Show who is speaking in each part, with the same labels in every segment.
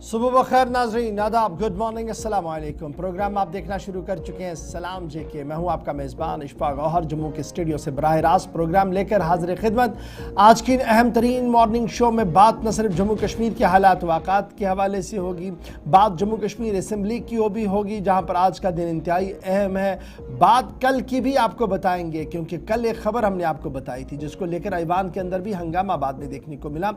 Speaker 1: सुबह बखैर नाजरीन, आदाब, गुड मॉर्निंग, अस्सलाम वालेकुम। प्रोग्राम आप देखना शुरू कर चुके हैं सलाम जेके। मैं हूं आपका मेज़बान इशफाक गौहर, जम्मू के स्टूडियो से बराह रास्त प्रोग्राम लेकर हाजिर खिदमत। आज की अहम तरीन मॉर्निंग शो में बात न सिर्फ जम्मू कश्मीर के हालात वाक़ात के हवाले से होगी, बात जम्मू कश्मीर असम्बली की भी होगी जहाँ पर आज का दिन इंतहाई अहम है। बात कल की भी आपको बताएंगे, क्योंकि कल एक ख़बर हमने आपको बताई थी जिसको लेकर ऐवान के अंदर भी हंगामा बाद में देखने को मिला।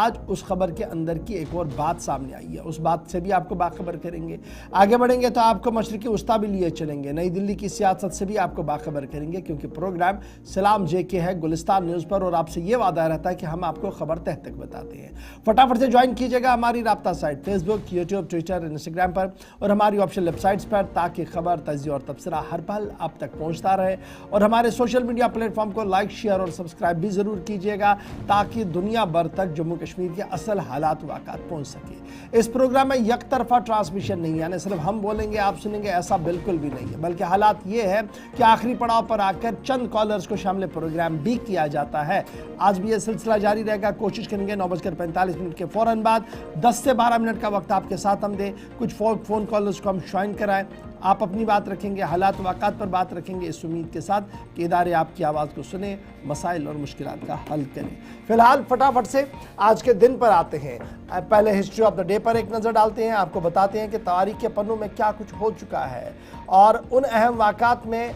Speaker 1: आज उस खबर के अंदर की एक और बात सामने आई, उस बात से भी आपको बाखबर करेंगे। आगे बढ़ेंगे तो आपको मशरिकी उस्ता भी लिए चलेंगे, नई दिल्ली की सियासत से भी आपको बाखबर करेंगे, क्योंकि प्रोग्राम सलाम जेके है गुलिस्तान न्यूज़ पर और आपसे ये वादा रहता है कि हम आपको खबर तह तक बताते हैं। फटाफट से ज्वाइन कीजिएगा हमारी राब्ता site Facebook, YouTube, Twitter, Instagram पर और हमारी ऑफिशियल वेबसाइट्स पर, ताकि खबर, तज्ज़िया और तबसरा हर पल आप तक पहुँचता रहे। और हमारे सोशल मीडिया प्लेटफॉर्म को लाइक, शेयर और सब्सक्राइब भी ज़रूर कीजिएगा, ताकि दुनिया भर तक जम्मू कश्मीर के असल हालात वाक़ात पहुँच सके। इस प्रोग्राम में एक तरफा ट्रांसमिशन नहीं है, यानी सिर्फ हम बोलेंगे आप सुनेंगे, ऐसा बिल्कुल भी नहीं है। बल्कि हालात ये है कि आखिरी पड़ाव पर आकर चंद कॉलर्स को शामिल प्रोग्राम भी किया जाता है। आज भी ये सिलसिला जारी रहेगा। कोशिश करेंगे 9:45 के फ़ौरन बाद 10 से 12 मिनट का वक्त आपके साथ हम दें, कुछ फ़ोन कॉलर्स को हम ज्वाइन कराएं, आप अपनी बात रखेंगे, हालात वाक़ात पर बात रखेंगे, इस उम्मीद के साथ कि इदारे आपकी आवाज़ को सुने, मसाइल और मुश्किलात का हल करें। फिलहाल फटाफट से आज के दिन पर आते हैं। पहले हिस्ट्री ऑफ द डे पर एक नज़र डालते हैं, आपको बताते हैं कि तारीख के पन्नों में क्या कुछ हो चुका है और उन अहम वाक़ात में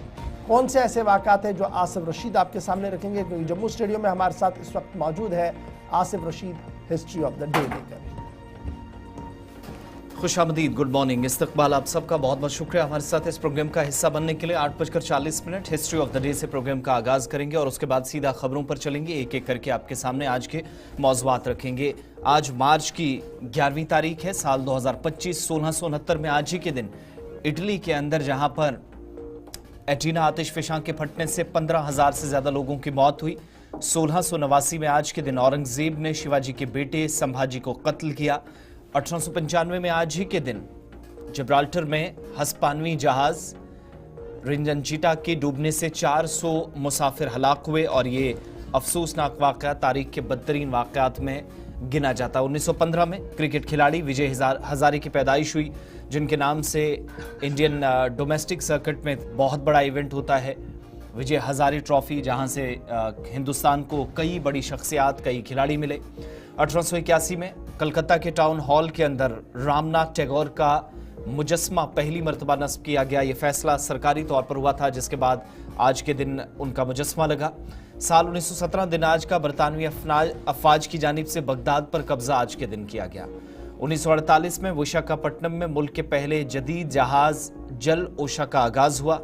Speaker 1: कौन से ऐसे वाक़ात हैं जो आसिफ रशीद आपके सामने रखेंगे, क्योंकि जम्मू स्टेडियम में हमारे साथ इस वक्त मौजूद है Asif Rashid history of the day लेकर।
Speaker 2: खुशामदीद, गुड मॉर्निंग, इस्तकबाल आप सबका बहुत बहुत शुक्रिया हमारे साथ इस प्रोग्राम का हिस्सा बनने के लिए। 8:40 हिस्ट्री ऑफ द डे से प्रोग्राम का आगाज़ करेंगे और उसके बाद सीधा खबरों पर चलेंगे। एक एक करके आपके सामने आज के मौज़ूआत रखेंगे। आज मार्च की 11वीं तारीख है, साल 2025, 1669 में आज ही के दिन इटली के अंदर जहां पर एटीना आतिशफशां के फटने से 15,000 से ज़्यादा लोगों की मौत हुई। 1689 में आज के दिन औरंगजेब ने शिवाजी के बेटे संभाजी को कत्ल किया। 1895 में आज ही के दिन जिब्राल्टर में हस्पानवी जहाज रिंजनचीटा के डूबने से 400 मुसाफिर हलाक हुए और ये अफसोसनाक वाक़या तारीख के बदतरीन वाक़यात में गिना जाता है। 1915 में क्रिकेट खिलाड़ी विजय हजारे की पैदाइश हुई, जिनके नाम से इंडियन डोमेस्टिक सर्किट में बहुत बड़ा इवेंट होता है विजय हजारे ट्रॉफी, जहां से हिंदुस्तान को कई बड़ी शख्सियात, कई खिलाड़ी मिले। 1881 में कलकत्ता के टाउन हॉल के अंदर रामनाथ टैगोर का मुजस्मा पहली मरतबा नस्ब किया गया। ये फैसला सरकारी तौर पर हुआ था, जिसके बाद आज के दिन उनका मुजस्मा लगा। साल 1917 दिन आज का बरतानवी अफवाज की जानिब से बगदाद पर कब्जा आज के दिन किया गया। 1948 में विशाखापट्टनम में मुल्क के पहले जदीद जहाज जल ओशा का आगाज हुआ।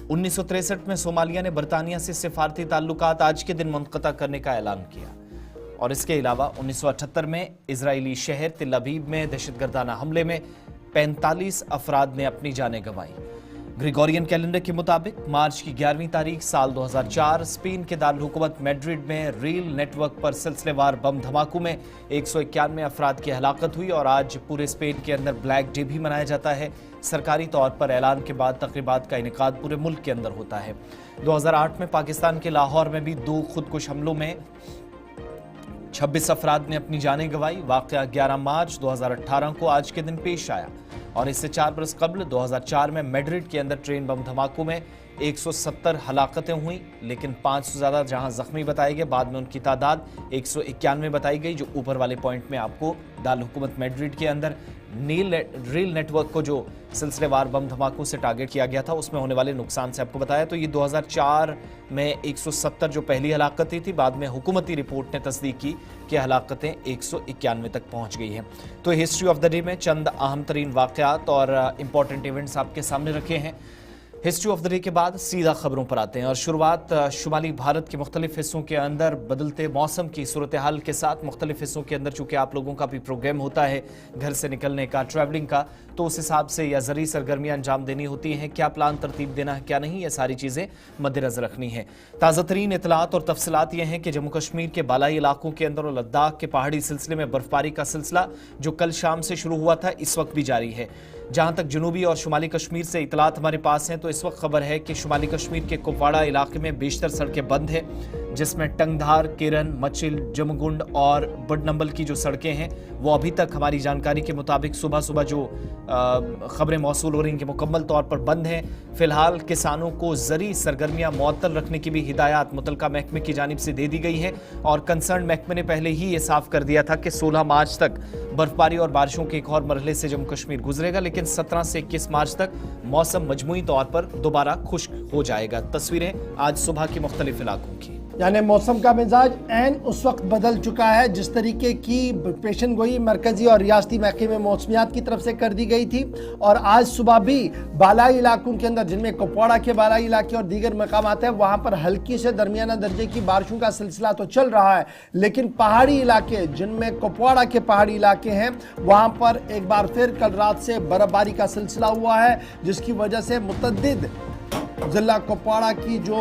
Speaker 2: 1963 में सोमालिया ने बरतानिया से सिफारती ताल्लुकात आज के दिन मुनक़ता करने का ऐलान किया। और इसके अलावा 1978 में इजरायली शहर तिल अबीब में दहशतगर्दाना हमले में 45 अफराद ने अपनी जानें गंवाई। ग्रेगोरियन कैलेंडर के मुताबिक मार्च की 11वीं तारीख साल 2004 स्पेन के दारुल हुकूमत मैड्रिड में रेल नेटवर्क पर सिलसिलेवार बम धमाकों में 191 अफराद की हलाकत हुई और आज पूरे स्पेन के अंदर ब्लैक डे भी मनाया जाता है। सरकारी तौर पर ऐलान के बाद तकरीबात का इनेकाद पूरे मुल्क के अंदर होता है। 2008 में पाकिस्तान के लाहौर में भी 2 खुदकुश हमलों में 26 अफराद ने अपनी जानें गंवाई। वाक़या 11 मार्च 2018 को आज के दिन पेश आया और इससे 4 बरस कबल 2004 में मैड्रिड के अंदर ट्रेन बम धमाकों में 170 हलाकतें हुई, लेकिन 500 से ज़्यादा जहां जख्मी बताए गए, बाद में उनकी तादाद 191 बताई गई, जो ऊपर वाले पॉइंट में आपको दारुल हुकूमत मैड्रिड के अंदर रेल नेटवर्क को जो सिलसिलेवार बम धमाकों से टारगेट किया गया था उसमें होने वाले नुकसान से आपको बताया। तो ये 2004 में 170 जो पहली हलाकतें थी, बाद में हुकूमती रिपोर्ट ने तस्दीक की कि हलाकतें 191 तक पहुंच गई हैं। तो हिस्ट्री ऑफ द डे में चंद अहम तरीन वाक़यात और इंपॉर्टेंट इवेंट्स आपके सामने रखे हैं। हिस्ट्री ऑफ द डे के बाद सीधा खबरों पर आते हैं और शुरुआत शुमाली भारत के मुख्तलिफ हिस्सों के अंदर बदलते मौसम की सूरत हाल के साथ। मुख्तलिफ हिस्सों के अंदर चूँकि आप लोगों का भी प्रोग्राम होता है घर से निकलने का, ट्रैवलिंग का, तो उस हिसाब से या ज़रूरी सरगर्मियाँ अंजाम देनी होती हैं, क्या प्लान तरतीब देना है क्या नहीं, ये सारी चीज़ें मद्देनज़र रखनी है। ताज़ा तरीन इतलात और तफसीलात ये हैं कि जम्मू कश्मीर के बालाई इलाकों के अंदर और लद्दाख के पहाड़ी सिलसिले में बर्फबारी का सिलसिला जो कल शाम से शुरू हुआ था इस वक्त भी जारी है। जहां तक जनूबी और शुमाली कश्मीर से इतलात हमारे पास हैं तो इस वक्त खबर है कि शुमाली कश्मीर के कुपवाड़ा इलाके में बेशतर सड़कें बंद हैं। जिसमें टंगधार, केरन, मचिल, जमगुंड और बडनंबल की जो सड़कें हैं वो अभी तक हमारी जानकारी के मुताबिक सुबह सुबह जो खबरें मौसूल हो रही हैं कि मुकम्मल तौर पर बंद हैं। फिलहाल किसानों को ज़री सरगर्मियां मुअत्तल रखने की भी हिदायत मुतलका महकमे की जानिब से दे दी गई है और कंसर्न महकमे ने पहले ही ये साफ कर दिया था कि 16 मार्च तक बर्फबारी और बारिशों के एक और मरहले से जम्मू कश्मीर गुजरेगा, लेकिन 17 से 21 मार्च तक मौसम मजमूई तौर पर दोबारा खुश्क हो जाएगा। तस्वीरें आज सुबह की मुख्तलिफ इलाकों की,
Speaker 1: यानी मौसम का मिजाज ऐन उस वक्त बदल चुका है जिस तरीके की पेशन गोई मरकजी और रियासती महकमे मौसमियात की तरफ से कर दी गई थी। और आज सुबह भी बालाई इलाकों के अंदर, जिनमें कुपवाड़ा के बालाई इलाके और दीगर मकामात हैं, वहां पर हल्की से दरमियाना दर्जे की बारिशों का सिलसिला तो चल रहा है, लेकिन पहाड़ी इलाके, जिनमें कुपवाड़ा के पहाड़ी इलाके हैं, वहां पर एक बार फिर कल रात से बर्फबारी का सिलसिला हुआ है, जिसकी वजह से मुतद्दिद जिला कुपवाड़ा की जो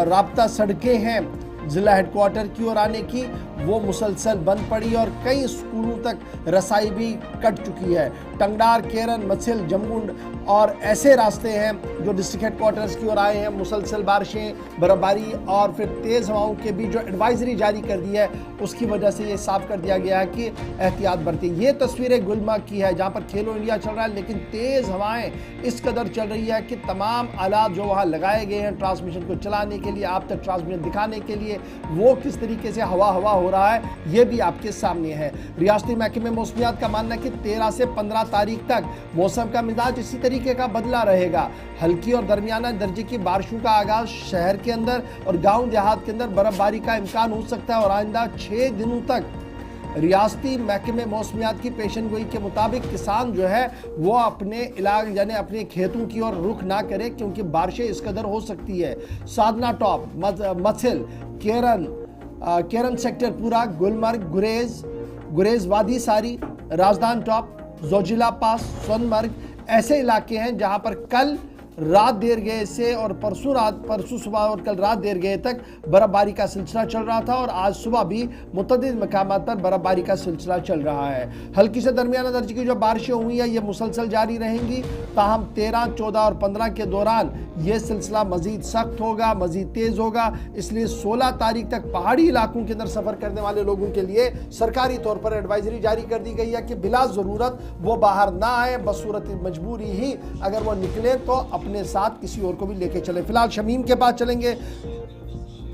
Speaker 1: राब्ता सड़कें हैं जिला हेडक्वार्टर की ओर आने की, वो मुसलसल बंद पड़ी और कई स्कूलों तक रसाई भी कट चुकी है। टंगधार, केरन, मछिल, जमगुंड और ऐसे रास्ते हैं जो डिस्ट्रिक्ट हेडक्वार्टर्स की ओर आए हैं। मुसलसल बारिशें, बर्फबारी और फिर तेज़ हवाओं के बीच जो एडवाइजरी जारी कर दी है, उसकी वजह से ये साफ कर दिया गया है कि एहतियात बरतें। ये तस्वीरें गुलमर्ग की है जहाँ पर खेलो इंडिया चल रहा है, लेकिन तेज़ हवाएँ इस कदर चल रही है कि तमाम आलात जो वहाँ लगाए गए हैं ट्रांसमिशन को चलाने के लिए, आप तक ट्रांसमिशन दिखाने के लिए, वो किस तरीके से हवा हो रहा है, ये भी आपके सामने है। रियासती महकमे मौसमियात का मानना है कि 13 से 15 तारीख तक मौसम का मिजाज इसी तरीके का बदला रहेगा। हल्की और दरमियाना दर्जे की बारिशों का आगाज शहर के अंदर और गांव देहात के अंदर बर्फबारी का इम्कान हो सकता है और आइंदा 6 दिनों तक रियासती महकमे मौसमियात की पेशन गोई के मुताबिक किसान जो है वो अपने इलाके यानी अपने खेतों की ओर रुख ना करे, क्योंकि बारिशें इस कदर हो सकती है। साधना टॉप, मछिल, केरन सेक्टर पूरा, गुलमर्ग, गुरेज वादी सारी, राजदान टॉप, जोजिला पास, सोनमर्ग ऐसे इलाके हैं जहां पर कल रात देर गए से और परसों सुबह और कल रात देर गए तक बर्फबारी का सिलसिला चल रहा था और आज सुबह भी मुतअद्दिद मकामात पर बर्फबारी का सिलसिला चल रहा है। हल्की से दरमियाना दर्जे की जो बारिशें हुई हैं ये मुसलसल जारी रहेंगी, ताहम 13, 14 और 15 के दौरान ये सिलसिला मजीद सख्त होगा, मजीद तेज़ होगा। इसलिए 16 तारीख तक पहाड़ी इलाकों के अंदर सफ़र करने वाले लोगों के लिए सरकारी तौर पर एडवाइजरी जारी कर दी गई है कि बिला ज़रूरत वो बाहर ना आए, बसूरत मजबूरी ही अगर वो निकले तो अपने साथ किसी और को भी लेके चले। फिलहाल शमीम के पास चलेंगे,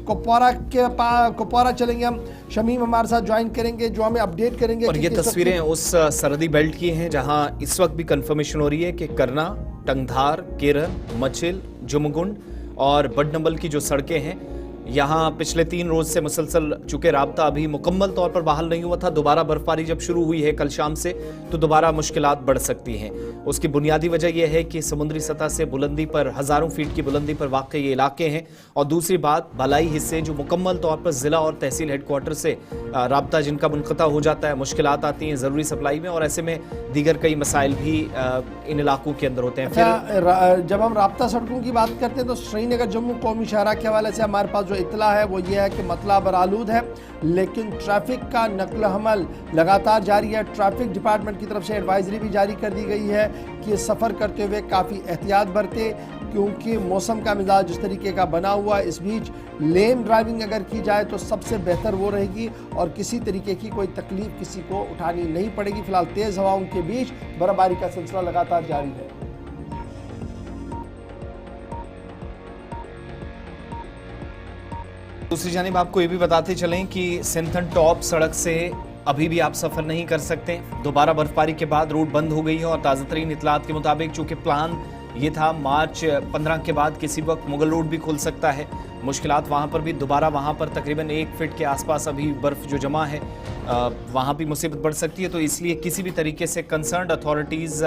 Speaker 1: कुपवाड़ा चलेंगे हम। शमीम हमारे साथ ज्वाइन करेंगे जो हमें अपडेट करेंगे।
Speaker 2: और ये तस्वीरें उस सरहदी बेल्ट की हैं जहां इस वक्त भी कंफर्मेशन हो रही है कि करना, टंगधार, केरन, मचिल, जुमगुंड और बडनंबल की जो सड़कें हैं यहाँ पिछले 3 रोज से मुसलसल चूंकि राब्ता अभी मुकम्मल तौर पर बहाल नहीं हुआ था, दोबारा बर्फबारी जब शुरू हुई है कल शाम से, तो दोबारा मुश्किलात बढ़ सकती हैं। उसकी बुनियादी वजह यह है कि समुद्री सतह से बुलंदी पर हज़ारों फीट की बुलंदी पर वाक़ ये इलाके हैं और दूसरी बात बालाई हिस्से जो मुकम्मल तौर पर ज़िला और तहसील हेडक्वार्टर से राब्ता जिनका मुनक़ता हो जाता है, मुश्किलात आती हैं ज़रूरी सप्लाई में और ऐसे में दीगर कई मसाइल भी इन इलाकों के अंदर होते हैं।
Speaker 1: फिर जब हम राब्ता सड़कों की बात करते हैं तो श्रीनगर जम्मू कौमी शाहरा के हवाले से हमारे पास जो इतला है वो ये है कि मतला बरालूद है, लेकिन ट्रैफिक का नकल हमल लगातार जारी है। ट्रैफिक डिपार्टमेंट की तरफ से एडवाइजरी भी जारी कर दी गई है कि सफ़र करते हुए काफ़ी एहतियात बरतें, क्योंकि मौसम का मिजाज जिस तरीके का बना हुआ है। इस बीच लेन ड्राइविंग अगर की जाए तो सबसे बेहतर वो रहेगी और किसी तरीके की कोई तकलीफ किसी को उठानी नहीं पड़ेगी। फिलहाल तेज़ हवाओं के बीच बर्फबारी का सिलसिला लगातार जारी है।
Speaker 2: दूसरी जानिब आपको ये भी बताते चलें कि सिंथन टॉप सड़क से अभी भी आप सफ़र नहीं कर सकते। दोबारा बर्फबारी के बाद रूट बंद हो गई है और ताज़ा तरीन इतलात के मुताबिक चूँकि प्लान ये था मार्च 15 के बाद किसी वक्त मुगल रोड भी खुल सकता है, मुश्किलात वहाँ पर भी दोबारा वहाँ पर तकरीबन 1 फीट के आसपास अभी बर्फ़ जो जमा है वहाँ भी मुसीबत बढ़ सकती है। तो इसलिए किसी भी तरीके से कंसर्न्ड अथॉरिटीज़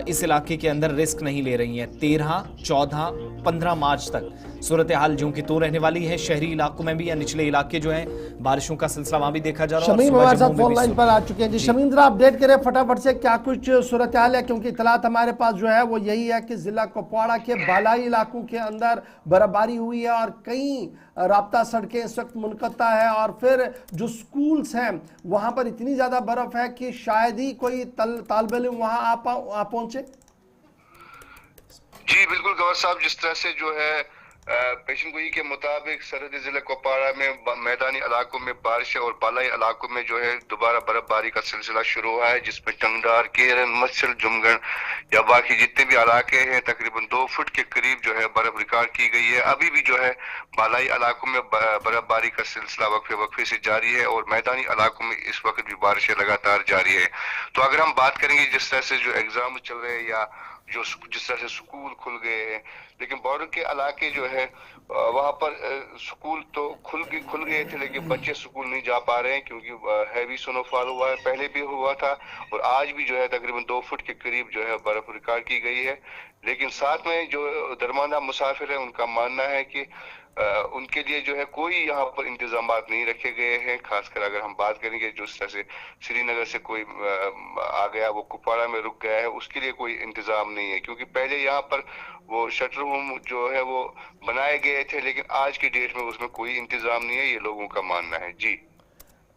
Speaker 2: इस इलाके के अंदर रिस्क नहीं ले रही हैं। 13, 14, 15 मार्च तक सूरत हाल जो की तो रहने वाली है। शहरी इलाकों में भी या निचले इलाके जो हैं बारिशों का सिलसिला वहाँ भी देखा जा रहा है।
Speaker 1: शमीम हमारे साथ फोन लाइन पर आ चुके हैं। जी शमीम, जरा अपडेट करें फटाफट से क्या कुछ सूरत हाल है, क्योंकि इतलात हमारे पास जो है वो यही है कि जिला कुपवाड़ा के बालाई इलाकों के अंदर बर्फबारी हुई है और कई राब्ता सड़कें इस वक्त मुनक़ता है और फिर जो स्कूल्स हैं वहाँ पर इतनी ज़्यादा बर्फ़ है कि शायद ही कोई तालिब इल्म वहाँ आ पहुँचे।
Speaker 3: जी बिल्कुल गवर साहब, जिस तरह से जो है पेशन गोई के मुताबिक सरहदी जिला कुपवाड़ा में मैदानी इलाकों में बारिश और बालाई इलाकों में जो है दोबारा बर्फबारी का सिलसिला शुरू हुआ है, जिसमें टंगडार, केरन, मत्सल, जुमगढ़ या बाकी जितने भी इलाके हैं तकरीबन 2 फुट के करीब जो है बर्फ रिकॉर्ड की गई है। अभी भी जो है बालाई इलाकों में बर्फबारी का सिलसिला वक्फे वक्फे से जारी है और मैदानी इलाकों में इस वक्त भी बारिशें लगातार जारी है। तो अगर हम बात करेंगे जिस तरह से जो एग्जाम चल रहे हैं या जो जिस तरह से स्कूल खुल गए हैं, लेकिन बॉर्डर के इलाके जो है वहां पर स्कूल तो खुल गए थे, लेकिन बच्चे स्कूल नहीं जा पा रहे हैं क्योंकि हैवी स्नोफॉल हुआ है, पहले भी हुआ था और आज भी जो है तकरीबन 2 फुट के करीब जो है बर्फ रिकॉर्ड की गई है। लेकिन साथ में जो दरमाना मुसाफिर है उनका मानना है कि उनके लिए जो है कोई यहाँ पर इंतजाम नहीं रखे गए हैं। खासकर अगर हम बात करेंगे जो तरह से श्रीनगर से कोई आ गया वो कुपवाड़ा में रुक गया है, उसके लिए कोई इंतजाम नहीं है, क्योंकि पहले यहाँ पर वो शटर होम जो है वो बनाए गए थे, लेकिन आज की डेट में उसमें कोई इंतजाम नहीं है, ये लोगों का मानना है। जी,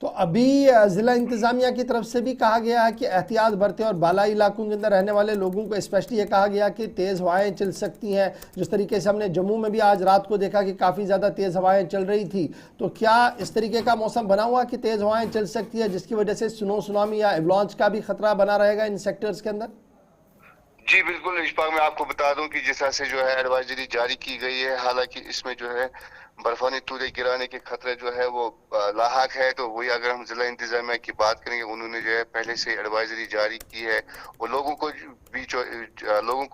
Speaker 1: तो अभी ज़िला इंतज़ामिया की तरफ से भी कहा गया है कि एहतियात बरतें और बालाई इलाकों के अंदर रहने वाले लोगों को स्पेशली ये कहा गया कि तेज़ हवाएं चल सकती हैं। जिस तरीके से हमने जम्मू में भी आज रात को देखा कि काफ़ी ज़्यादा तेज़ हवाएं चल रही थी, तो क्या इस तरीके का मौसम बना हुआ कि तेज़ हवाएं चल सकती है जिसकी वजह से सुनामी या एवलांच का भी खतरा बना रहेगा इन सेक्टर्स के अंदर?
Speaker 3: जी बिल्कुल इशफाक, मैं आपको बता दूं कि जिस तरह से जो है एडवाइजरी जारी की गई है, हालांकि इसमें जो है बर्फानी तूले गिराने के खतरे जो है वो लाहक है। तो वही अगर हम जिला इंतजामिया की बात करेंगे, उन्होंने जो है पहले से एडवाइजरी जारी की है और लोगों को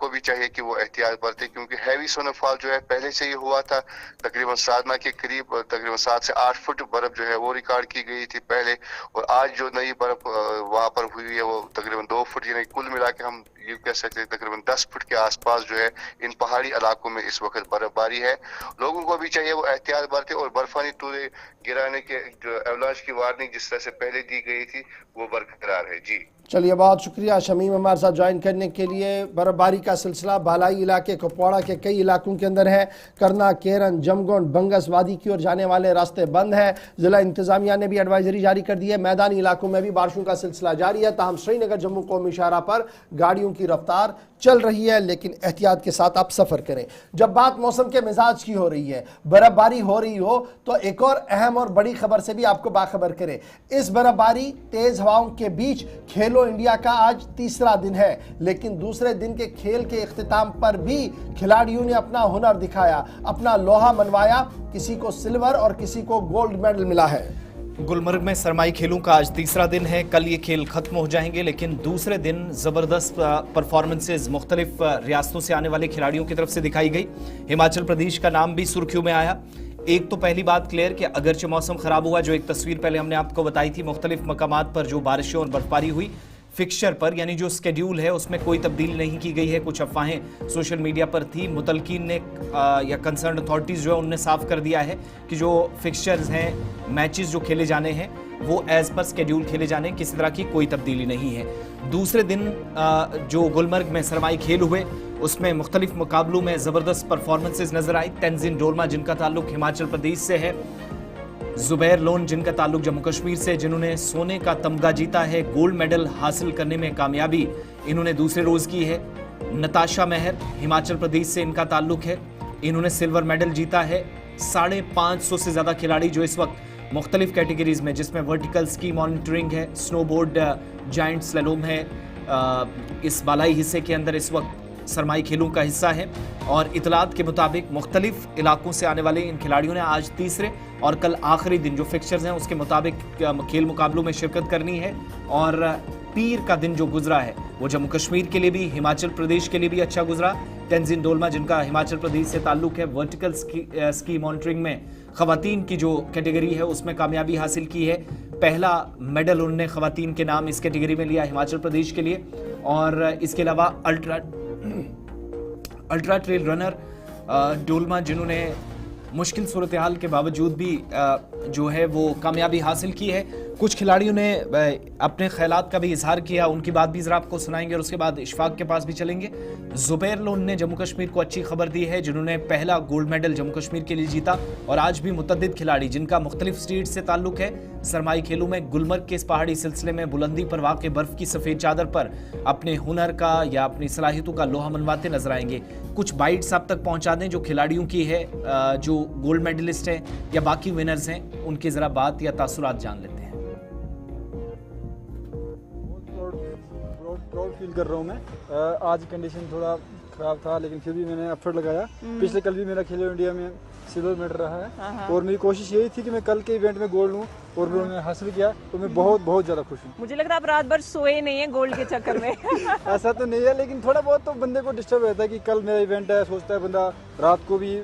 Speaker 3: भी चाहिए कि वो एहतियात बरते, क्योंकि हैवी स्नोफॉल जो है पहले से ही हुआ था। तकरीबन साधना के करीब तकरीबन 7 से 8 फुट बर्फ जो है वो रिकॉर्ड की गई थी पहले, और आज जो नई बर्फ वहां पर हुई है वो तकरीबन 2 फुट, यानी कुल मिला के हम ये कह सकते हैं तकरीबन 10 फुट के आसपास जो है इन पहाड़ी इलाकों में इस वक्त बर्फबारी है। लोगों को भी चाहिए वो एहतियात बरते और बर्फानी तूले गिराने के जो एवलांच की वार्निंग जिस तरह से पहले दी गई थी वो बरकरार है। जी
Speaker 1: चलिए, बहुत शुक्रिया शमीम हमारे साथ ज्वाइन करने के लिए। बर्फबारी का सिलसिला बालाई इलाके कुपवाड़ा के कई इलाकों के अंदर है। करना, केरन, जमगुंड, बंगस वादी की ओर जाने वाले रास्ते बंद हैं। जिला इंतजामिया ने भी एडवाइजरी जारी कर दी है। मैदानी इलाकों में भी बारिशों का सिलसिला जारी है। ताहम श्रीनगर जम्मू कौमी शाहराह पर गाड़ियों की रफ्तार चल रही है, लेकिन एहतियात के साथ आप सफ़र करें। जब बात मौसम के मिजाज की हो रही है, बर्फबारी हो रही हो, तो एक और अहम और बड़ी खबर से भी आपको बाखबर करें। इस बर्फबारी तेज हवाओं के बीच खेलो इंडिया का आज तीसरा दिन है, लेकिन दूसरे दिन के खेल के इख्तिताम पर भी खिलाड़ियों ने अपना हुनर दिखाया, अपना लोहा मनवाया। किसी को सिल्वर और किसी को गोल्ड मेडल मिला है।
Speaker 2: गुलमर्ग में सरमाई खेलों का आज तीसरा दिन है। कल ये खेल खत्म हो जाएंगे, लेकिन दूसरे दिन ज़बरदस्त परफॉर्मेंसेज मुख्तलिफ रियासतों से आने वाले खिलाड़ियों की तरफ से दिखाई गई। हिमाचल प्रदेश का नाम भी सुर्खियों में आया। एक तो पहली बात क्लियर कि अगरचे मौसम खराब हुआ, जो एक तस्वीर पहले हमने आपको बताई थी, मुख्तलिफ मकामात पर जो बारिशें और बर्फबारी हुई, फिक्सचर पर यानी जो स्केड्यूल है उसमें कोई तब्दीली नहीं की गई है। कुछ अफवाहें सोशल मीडिया पर थी। मुतलकीन ने या कंसर्न अथॉरिटीज़ जो है उनने साफ कर दिया है कि जो फिक्सचर्स हैं, मैचेस जो खेले जाने हैं वो एज़ पर स्केड्यूल खेले जाने, किसी तरह की कोई तब्दीली नहीं है। दूसरे दिन जो गुलमर्ग में सरमाई खेल हुए उसमें मुख्तलिफ मुकाबलों में ज़बरदस्त परफॉर्मेंसेज नजर आई। तेंजिन डोलमा जिनका ताल्लुक हिमाचल प्रदेश से है, जुबैर लोन जिनका ताल्लुक जम्मू कश्मीर से, जिन्होंने सोने का तमगा जीता है, गोल्ड मेडल हासिल करने में कामयाबी इन्होंने दूसरे रोज़ की है। नताशा महर हिमाचल प्रदेश से इनका ताल्लुक है, इन्होंने सिल्वर मेडल जीता है। 550 से ज़्यादा खिलाड़ी जो इस वक्त मुख्तलिफ कैटेगरीज में, जिसमें वर्टिकल स्की मॉनिटरिंग है, स्नोबोर्ड, जाइंट स्लैलोम है, इस बालाई हिस्से के अंदर इस वक्त सरमाई खेलों का हिस्सा है। और इतलात के मुताबिक मुख्तलिफ इलाकों से आने वाले इन खिलाड़ियों ने आज तीसरे और कल आखिरी दिन जो फिक्सचर्स हैं उसके मुताबिक खेल मुकाबलों में शिरकत करनी है। और पीर का दिन जो गुजरा है वो जम्मू कश्मीर के लिए भी, हिमाचल प्रदेश के लिए भी अच्छा गुजरा। तेंजिन डोलमा जिनका हिमाचल प्रदेश से ताल्लुक है, वर्टिकल स्की मॉनिटरिंग में ख़वातीन की जो कैटेगरी है उसमें कामयाबी हासिल की है। पहला मेडल उन्होंने ख़वातीन के नाम इस कैटेगरी में लिया हिमाचल प्रदेश के लिए। और इसके अलावा अल्ट्रा ट्रेल रनर डोलमा, जिन्होंने मुश्किल सूरत हाल के बावजूद भी जो है वो कामयाबी हासिल की है। कुछ खिलाड़ियों ने अपने ख्यालात का भी इजहार किया, उनकी बात भी जरा आपको सुनाएंगे और उसके बाद इशफाक के पास भी चलेंगे। जुबैर लोन ने जम्मू कश्मीर को अच्छी खबर दी है, जिन्होंने पहला गोल्ड मेडल जम्मू कश्मीर के लिए जीता। और आज भी मुतअद्दिद खिलाड़ी जिनका मुख्तलिफ स्टेट से ताल्लुक है, सरमाई खेलों में गुलमर्ग के इस पहाड़ी सिलसिले में बुलंदी पर वाक़ बर्फ की सफ़ेद चादर पर अपने हुनर का या अपनी सलाहियतों का लोहा मनवाते नजर आएंगे। कुछ बाइट्स आप तक पहुंचा दें जो खिलाड़ियों की है, जो गोल्ड मेडलिस्ट हैं या बाकी विनर्स हैं, उनकी ज़रा बात या तासुरात जान लेते हैं।
Speaker 4: प्राउड फील कर रहा हूँ मैं। आज कंडीशन थोड़ा ख़राब था लेकिन फिर भी मैंने एफर्ट लगाया। पिछले कल भी मेरा खेलो इंडिया में सिल्वर मेडल रहा है और मेरी कोशिश यही थी कि मैं कल के इवेंट में गोल्ड लूँ और मैंने हासिल किया, तो मैं बहुत ज़्यादा खुश हूँ।
Speaker 5: मुझे लगता है आप रात भर सोए नहीं है गोल्ड के चक्कर में।
Speaker 4: ऐसा तो नहीं है लेकिन थोड़ा बहुत तो बंदे को डिस्टर्ब रहता है कि कल मेरा इवेंट है, सोचता है बंदा। रात को भी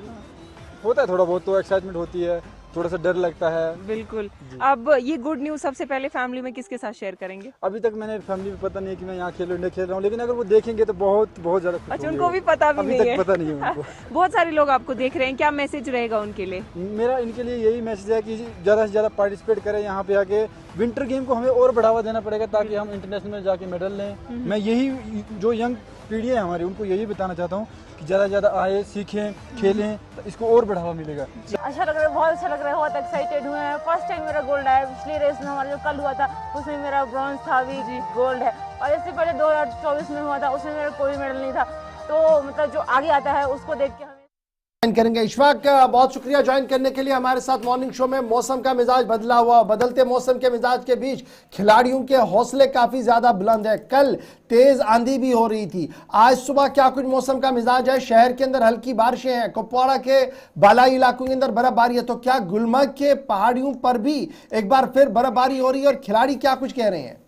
Speaker 4: होता है थोड़ा बहुत, तो एक्साइटमेंट होती है, थोड़ा सा डर लगता है।
Speaker 5: बिल्कुल। अब ये गुड न्यूज़ सबसे पहले फैमिली में किसके साथ शेयर करेंगे?
Speaker 4: अभी तक मैंने फैमिली में पता नहीं है कि मैं यहाँ खेल रहा हूँ, लेकिन अगर वो देखेंगे तो बहुत ज्यादा खुश
Speaker 5: अच्छा,
Speaker 4: होंगे।
Speaker 5: उनको भी पता भी नहीं है?
Speaker 4: अभी तक पता नहीं है उनको।
Speaker 5: बहुत सारे लोग आपको देख रहे हैं, क्या मैसेज रहेगा उनके लिए?
Speaker 4: मेरा इनके लिए यही मैसेज है कि ज़्यादा से ज़्यादा पार्टिसिपेट करें यहाँ पे आके। विंटर गेम को हमें और बढ़ावा देना पड़ेगा ताकि हम इंटरनेशनल में जाके मेडल लें। मैं यही जो यंग पीढ़ी है हमारी, उनको यही बताना चाहता हूँ कि ज़्यादा से ज़्यादा आए, सीखें, खेलें, तो इसको और बढ़ावा मिलेगा।
Speaker 6: अच्छा लग रहा है, बहुत अच्छा लग रहा है, बहुत एक्साइटेड हुए हैं। फर्स्ट टाइम मेरा गोल्ड आया। पिछली रेस में हमारा जो कल हुआ था उसमें मेरा ब्रॉन्ज था, अभी गोल्ड है। और इससे पहले 2024 में हुआ था, उसमें मेरा कोई मेडल नहीं था। तो मतलब जो आगे आता है उसको देख के हमें
Speaker 1: करेंगे। इशफाक, बहुत शुक्रिया ज्वाइन करने के लिए हमारे साथ मॉर्निंग शो में। मौसम का मिजाज बदला हुआ, बदलते मौसम के मिजाज के बीच खिलाड़ियों के हौसले काफी ज्यादा बुलंद है। कल तेज आंधी भी हो रही थी, आज सुबह क्या कुछ मौसम का मिजाज है? शहर के अंदर हल्की बारिशें हैं, कुपवाड़ा के बालाई इलाकों के अंदर बर्फबारी है, तो क्या गुलमर्ग के पहाड़ियों पर भी एक बार फिर बर्फबारी हो रही है और खिलाड़ी क्या कुछ कह रहे हैं?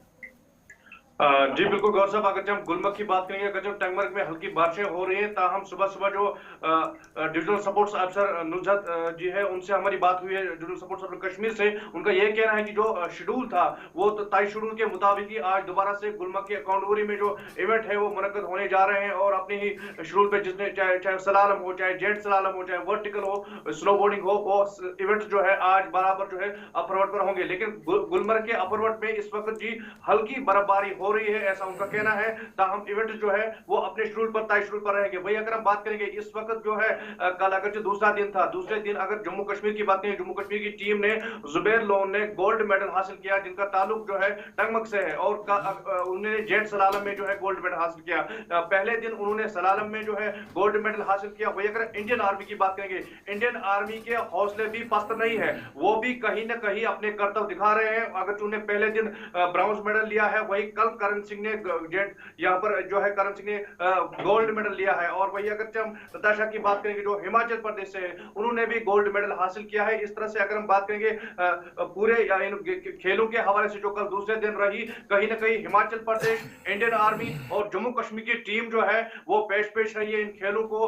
Speaker 7: जी बिल्कुल गौर साहब, अगर हम गुलमर्ग की बात करेंगे, अगर जब टंगमर्ग में हल्की बारिशें हो रही हैं, ताहम सुबह सुबह जो डिविजनल सपोर्ट्स अफसर नुजहत जी है, उनसे हमारी बात हुई है, डिविजनल सपोर्ट्स अफसर कश्मीर से। उनका यह कहना है कि जो शेड्यूल था वो तो तय शेड्यूल के मुताबिक ही आज दोबारा से गुलमर्ग के कौंडूरी में जो इवेंट है वो मुनक्कद होने जा रहे हैं। और अपने ही शेड्यूल पे जिसने चाहे सलालम हो, चाहे जेंट सलालम हो, चाहे वर्टिकल हो, स्नो बोर्डिंग हो, वो इवेंट जो है आज बराबर जो है अपर पर होंगे। लेकिन गुलमर्ग के अपर में इस वक्त जी हल्की बर्फबारी हो रही है, ऐसा उनका कहना है। ताहम इवेंट जो है वो अपने शेड्यूल पर तय शेड्यूल पर रहेंगे। वही अगर हम बात करेंगे इस वक्त जो है, कल अगर जो दूसरा दिन था, दूसरे दिन अगर जम्मू कश्मीर की बात करें, जम्मू कश्मीर की टीम ने जुबैर लोन ने गोल्ड मेडल हासिल किया, जिनका ताल्लुक जो है टंगमर्ग से है, और उन्होंने जेट सलालम में जो है गोल्ड मेडल हासिल किया। पहले दिन उन्होंने सलालम में जो है गोल्ड मेडल हासिल किया। वही अगर इंडियन आर्मी की बात करेंगे, इंडियन आर्मी के हौसले भी पस्त नहीं है, वो भी कहीं ना कहीं अपने कर्तव्य दिखा रहे हैं। अगर उन्होंने पहले दिन ब्राउन्ज मेडल लिया है, वही कल करण सिंह ने यहाँ पर जो है करण सिंह ने गोल्ड मेडल लिया है। और वही अगर हम नताशा की बात करेंगे जो हिमाचल प्रदेश से है, उन्होंने भी गोल्ड मेडल हासिल किया है। इस तरह से अगर हम बात करेंगे पूरे खेलों के हवाले से जो कल दूसरे दिन रही, कहीं ना कहीं हिमाचल प्रदेश, इंडियन आर्मी और जम्मू कश्मीर की टीम जो है वो पेश रही है इन खेलों को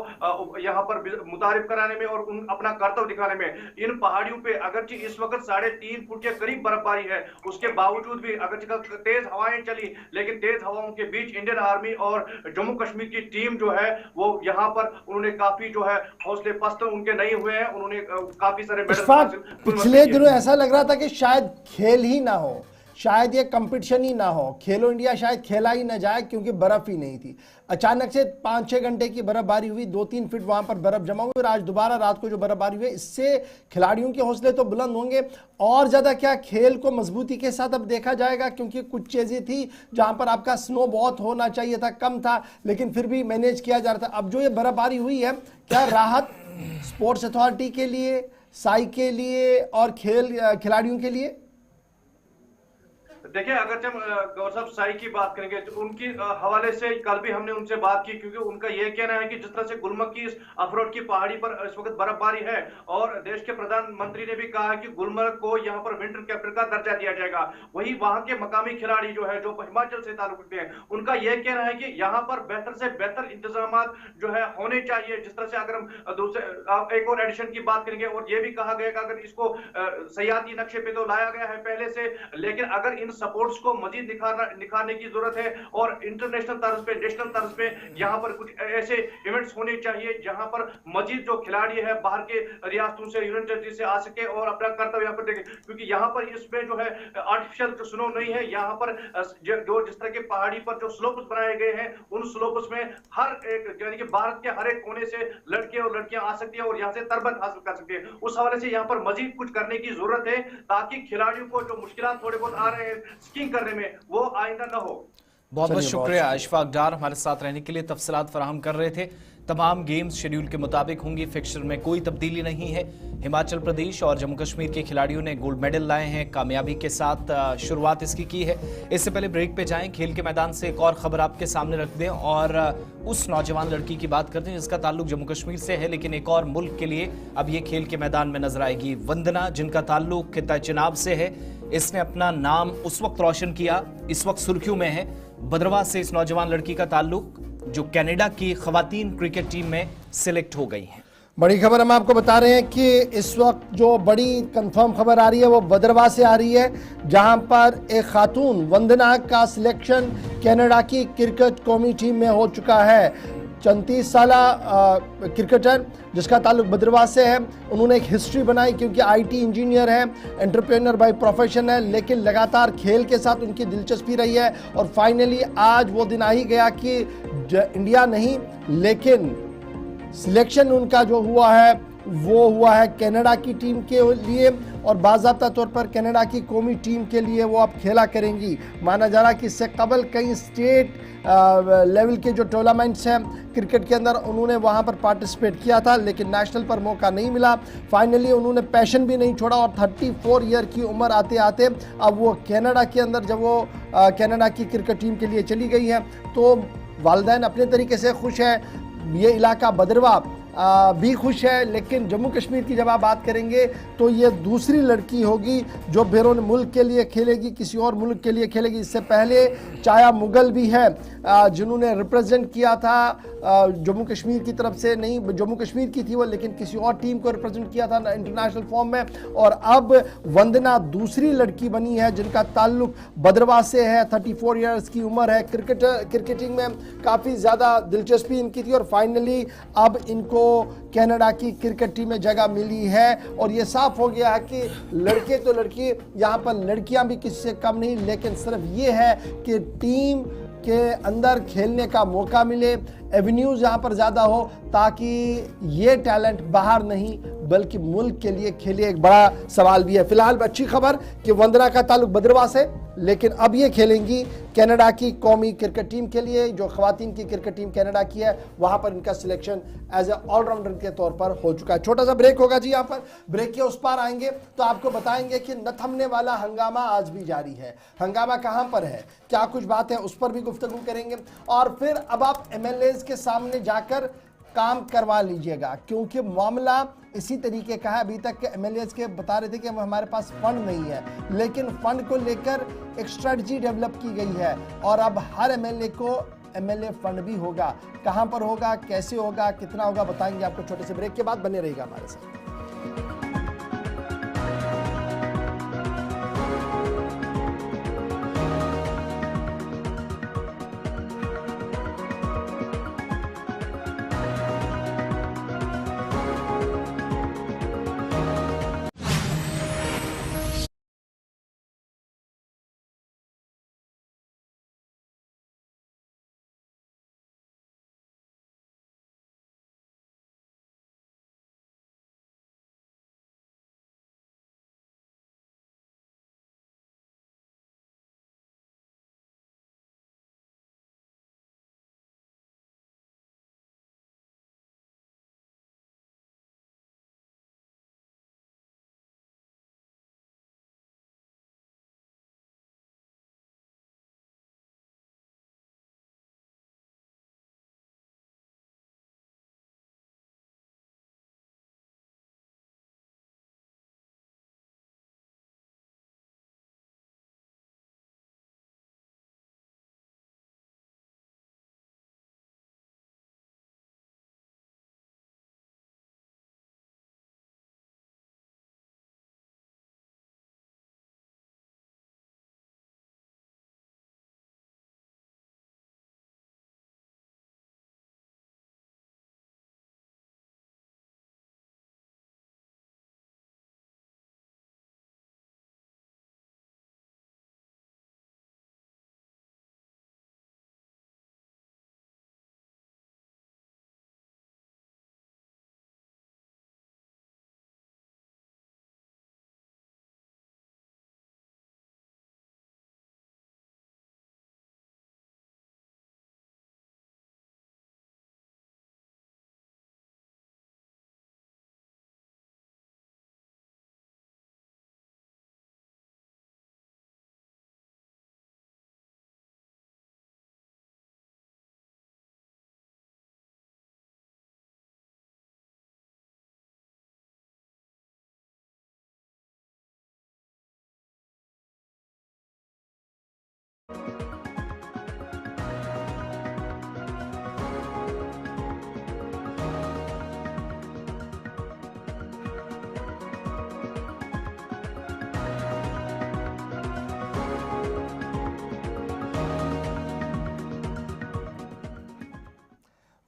Speaker 7: यहाँ पर मुतारिफ कराने में और अपना कर्तव्य दिखाने में। इन पहाड़ियों पे अगरचे इस वक्त 3.5 फुट के करीब बर्फबारी है, उसके बावजूद भी अगरचे तेज हवाएं चली, लेकिन तेज हवाओं के बीच इंडियन आर्मी और जम्मू कश्मीर की टीम जो है वो यहाँ पर उन्होंने काफी जो है हौसले पस्त उनके नहीं हुए हैं। उन्होंने काफी सारे मेडल
Speaker 1: पिछले दिनों ऐसा लग रहा था कि शायद खेल ही ना हो, शायद ये कंपटीशन ही ना हो, खेलो इंडिया शायद खेला ही ना जाए क्योंकि बर्फ ही नहीं थी। अचानक से 5-6 घंटे की बर्फबारी हुई, 2-3 फीट वहां पर बर्फ जमा हुई और आज दोबारा रात को जो बर्फबारी हुई, इससे खिलाड़ियों के हौसले तो बुलंद होंगे और ज्यादा। क्या खेल को मजबूती के साथ अब देखा जाएगा? क्योंकि कुछ चीजें थी जहां पर आपका स्नो बहुत होना चाहिए था, कम था, लेकिन फिर भी मैनेज किया जा रहा था। अब जो ये बर्फबारी हुई है, क्या राहत स्पोर्ट्स अथॉरिटी के लिए, साई के लिए और खिलाड़ियों के लिए?
Speaker 7: देखिए, अगर जब गौर साहब साई की बात करेंगे तो उनकी हवाले से कल भी हमने उनसे बात की, क्योंकि उनका यह कहना है कि जिस तरह से गुलमर्ग की इस अफरोड की पहाड़ी पर इस वक्त बर्फबारी है और देश के प्रधानमंत्री ने भी कहा है कि गुलमर्ग को यहां पर विंटर कैपिटल का दर्जा दिया जाएगा। वही वहां के मकामी खिलाड़ी जो है, जो हिमाचल से ताल्लुक रखते हैं, उनका यह कहना है कि यहाँ पर बेहतर से बेहतर इंतजाम जो है होने चाहिए। जिस तरह से अगर हम दूसरे एक और एडिशन की बात करेंगे, और यह भी कहा गया कि अगर इसको सयाहती नक्शे पे तो लाया गया है पहले से, लेकिन अगर इन सपोर्ट्स को मजीद निखारने की जरूरत है और इंटरनेशनल तर्ज पे, नेशनल तर्ज पे यहाँ पर कुछ ऐसे इवेंट्स होने चाहिए जहां पर मजीद जो खिलाड़ी है बाहर के रियासतों से, यूनियन टेरिटरी से आ सके और अपना कर्तव्य यहाँ पर देखे, क्योंकि यहाँ पर इसमें जो है आर्टिफिशियल जो स्नो नहीं है, यहाँ पर जो जिस तरह के पहाड़ी पर जो स्लोप्स बनाए गए हैं उन स्लोप्स में हर एक यानी कि भारत के हर एक कोने से लड़के और लड़कियां आ सकती है और यहाँ से तरबत हासिल कर सकती है। उस हवाले से यहाँ पर मजीद कुछ करने की जरूरत है ताकि खिलाड़ियों को जो मुश्किलात थोड़े बहुत आ रहे हैं स्कीइंग करने में वो आइंदा न हो।
Speaker 2: बहुत बहुत
Speaker 1: चलिए,
Speaker 2: शुक्रिया अशफाक डार हमारे साथ रहने के लिए, तफसीलात फराहम कर रहे थे। तमाम गेम्स शेड्यूल के मुताबिक होंगी, फिक्सचर में कोई तब्दीली नहीं है। हिमाचल प्रदेश और जम्मू कश्मीर के खिलाड़ियों ने गोल्ड मेडल लाए हैं, कामयाबी के साथ शुरुआत इसकी की है। इससे पहले ब्रेक पे जाएं, खेल के मैदान से एक और खबर आपके सामने रख दें और उस नौजवान लड़की की बात करते हैं जिसका ताल्लुक जम्मू कश्मीर से है लेकिन एक और मुल्क के लिए अब ये खेल के मैदान में नजर आएगी। वंदना, जिनका ताल्लुक खित्ता चिनाब से है, इसने अपना नाम उस वक्त रोशन किया, इस वक्त सुर्खियों में है। भद्रवाह से इस नौजवान लड़की का ताल्लुक जो कनाडा की खवातीन क्रिकेट टीम में सिलेक्ट हो गई हैं।
Speaker 1: बड़ी खबर हम आपको बता रहे हैं कि इस वक्त जो बड़ी कंफर्म खबर आ रही है वो भद्रवाह से आ रही है, जहां पर एक खातून वंदना का सिलेक्शन कनाडा की क्रिकेट कौमी टीम में हो चुका है। 34 साल क्रिकेटर जिसका ताल्लुक भद्रवाह से है, उन्होंने एक हिस्ट्री बनाई क्योंकि आईटी इंजीनियर है, एंटरप्रेन्योर बाय प्रोफेशन है, लेकिन लगातार खेल के साथ उनकी दिलचस्पी रही है और फाइनली आज वो दिन आ ही गया कि इंडिया नहीं लेकिन सिलेक्शन उनका जो हुआ है वो हुआ है कनाडा की टीम के लिए और बाज़ाब्ता तौर पर कनाडा की कौमी टीम के लिए वो अब खेला करेंगी। माना जा रहा है कि इससे कबल कई स्टेट लेवल के जो टूर्नामेंट्स हैं क्रिकेट के अंदर उन्होंने वहाँ पर पार्टिसिपेट किया था लेकिन नेशनल पर मौका नहीं मिला। फाइनली उन्होंने पैशन भी नहीं छोड़ा और 34 ईयर की उम्र आते आते अब वो कनाडा के अंदर जब वो कनाडा की क्रिकेट टीम के लिए चली गई है तो वालिदैन अपने तरीके से खुश है, ये इलाका भद्रवाह भी खुश है। लेकिन जम्मू कश्मीर की जब आप बात करेंगे तो ये दूसरी लड़की होगी जो बैरून मुल्क के लिए खेलेगी, किसी और मुल्क के लिए खेलेगी। इससे पहले चाया मुगल भी है जिन्होंने रिप्रेजेंट किया था जम्मू कश्मीर की तरफ से, नहीं जम्मू कश्मीर की थी वो लेकिन किसी और टीम को रिप्रेजेंट किया था इंटरनेशनल फॉर्म में। और अब वंदना दूसरी लड़की बनी है जिनका ताल्लुक भद्रवाह से है। 34 ईयर्स की उम्र है, क्रिकेटिंग में काफ़ी ज़्यादा दिलचस्पी इनकी थी और फाइनली अब इनको कनाडा की क्रिकेट टीम में जगह मिली है। और ये साफ हो गया है कि लड़के तो लड़की, यहाँ पर लड़कियां भी किसी से कम नहीं, लेकिन सिर्फ ये है कि टीम के अंदर खेलने का मौका मिले, एवेन्यूज़ यहाँ पर ज़्यादा हो ताकि ये टैलेंट बाहर नहीं बल्कि मुल्क के लिए खेले। एक बड़ा सवाल भी है। फिलहाल अच्छी खबर कि वंदना का ताल्लुक भद्रवाह से, लेकिन अब ये खेलेंगी कनाडा की कौमी क्रिकेट टीम के लिए, जो खवातीन की क्रिकेट टीम कनाडा की है वहाँ पर इनका सिलेक्शन एज ए ऑलराउंडर के तौर पर हो चुका है। छोटा सा ब्रेक होगा जी, यहाँ पर ब्रेक के उस पार आएंगे तो आपको बताएंगे कि न थमने वाला हंगामा आज भी जारी है। हंगामा कहाँ पर है, क्या कुछ बात है, उस पर भी गुफ्तगू करेंगे। और फिर अब आप MLAs के सामने जाकर काम करवा लीजिएगा क्योंकि मामला इसी तरीके का है। अभी तक के MLAs के बता रहे थे कि हमारे पास फंड नहीं है, लेकिन फंड को लेकर एक स्ट्रेटजी डेवलप की गई है और अब हर MLA को MLA फंड भी होगा। कहां पर होगा, कैसे होगा, कितना होगा, बताएंगे आपको छोटे से ब्रेक के बाद। बने रहिएगा हमारे साथ।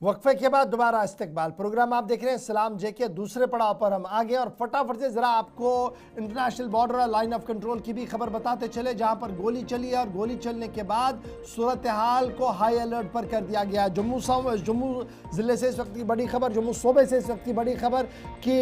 Speaker 1: वक्फे के बाद दोबारा इस्तकबाल प्रोग्राम आप देख रहे हैं सलाम जेके। दूसरे पड़ाव पर हम आ गए और फटाफट से ज़रा आपको इंटरनेशनल बॉर्डर और लाइन ऑफ कंट्रोल की भी खबर बताते चले, जहां पर गोली चली है और गोली चलने के बाद सूरत हाल को हाई अलर्ट पर कर दिया गया है। जम्मू ज़िले से इस वक्त की बड़ी खबर, जम्मू सूबे से इस वक्त की बड़ी खबर कि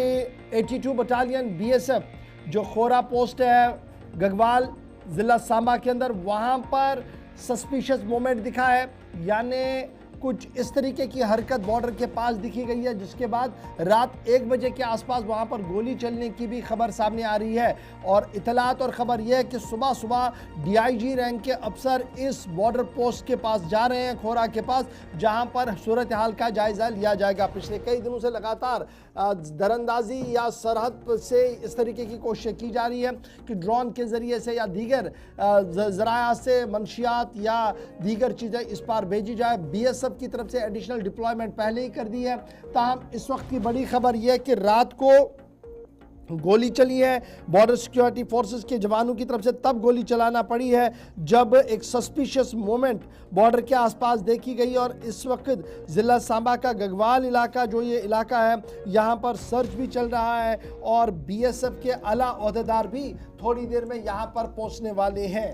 Speaker 1: 82 बटालियन BSF जो खोरा पोस्ट है गगवाल ज़िला सांबा के अंदर, वहाँ पर सस्पिशियस मोमेंट दिखा है, यानी कुछ इस तरीके की हरकत बॉर्डर के पास दिखी गई है, जिसके बाद रात 1 बजे के आसपास वहां पर गोली चलने की भी खबर सामने आ रही है। और इतलात और ख़बर यह है कि सुबह सुबह DIG रैंक के अफसर इस बॉर्डर पोस्ट के पास जा रहे हैं, खोरा के पास, जहां पर सूरत हाल का जायज़ा लिया जाएगा। पिछले कई दिनों से लगातार दरअंदाजी या सरहद से इस तरीके की कोशिश की जा रही है कि ड्रोन के ज़रिए से या दीगर ज़राया से मनशियात या दीगर चीज़ें इस पार भेजी जाए। BSF की तरफ से एडिशनल डिप्लॉयमेंट पहले ही कर दी है। ताहम इस वक्त की बड़ी खबर यह है कि रात को गोली चली है, बॉर्डर सिक्योरिटी फोर्सेस के जवानों की तरफ से तब गोली चलाना पड़ी है जब एक सस्पिशियस मोमेंट बॉर्डर के आसपास देखी गई। और इस वक्त ज़िला सांबा का गगवाल इलाका जो ये इलाका है, यहाँ पर सर्च भी चल रहा है और BSF के आला ओहदेदार भी थोड़ी देर में यहाँ पर पहुँचने वाले हैं।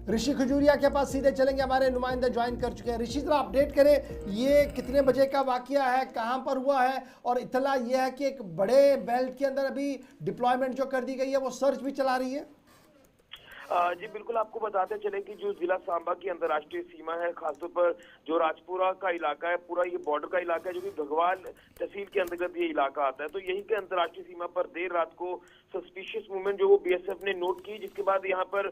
Speaker 1: ऋषि खजूरिया के पास सीधे चलेंगे, हमारे नुमाइंदे ज्वाइन कर चुके हैं। ऋषि जरा अपडेट करें, ये कितने बजे का वाकया है, कहां पर हुआ है, और इत्तला ये है कि एक बड़े बेल्ट के अंदर अभी डिप्लॉयमेंट जो कर दी गई है वो सर्च भी चला रही है।
Speaker 8: जी बिल्कुल, आपको बताते चले कि जो जिला सांबा की अंतर्राष्ट्रीय सीमा है, खासतौर पर जो राजपुरा का इलाका है, पूरा ये बॉर्डर का इलाका है, जो कि गगवाल तहसील के अंतर्गत ये इलाका आता है, तो यही के अंतर्राष्ट्रीय सीमा पर देर रात को सस्पिशियस मूवमेंट जो वो BSF ने नोट की, जिसके बाद यहाँ पर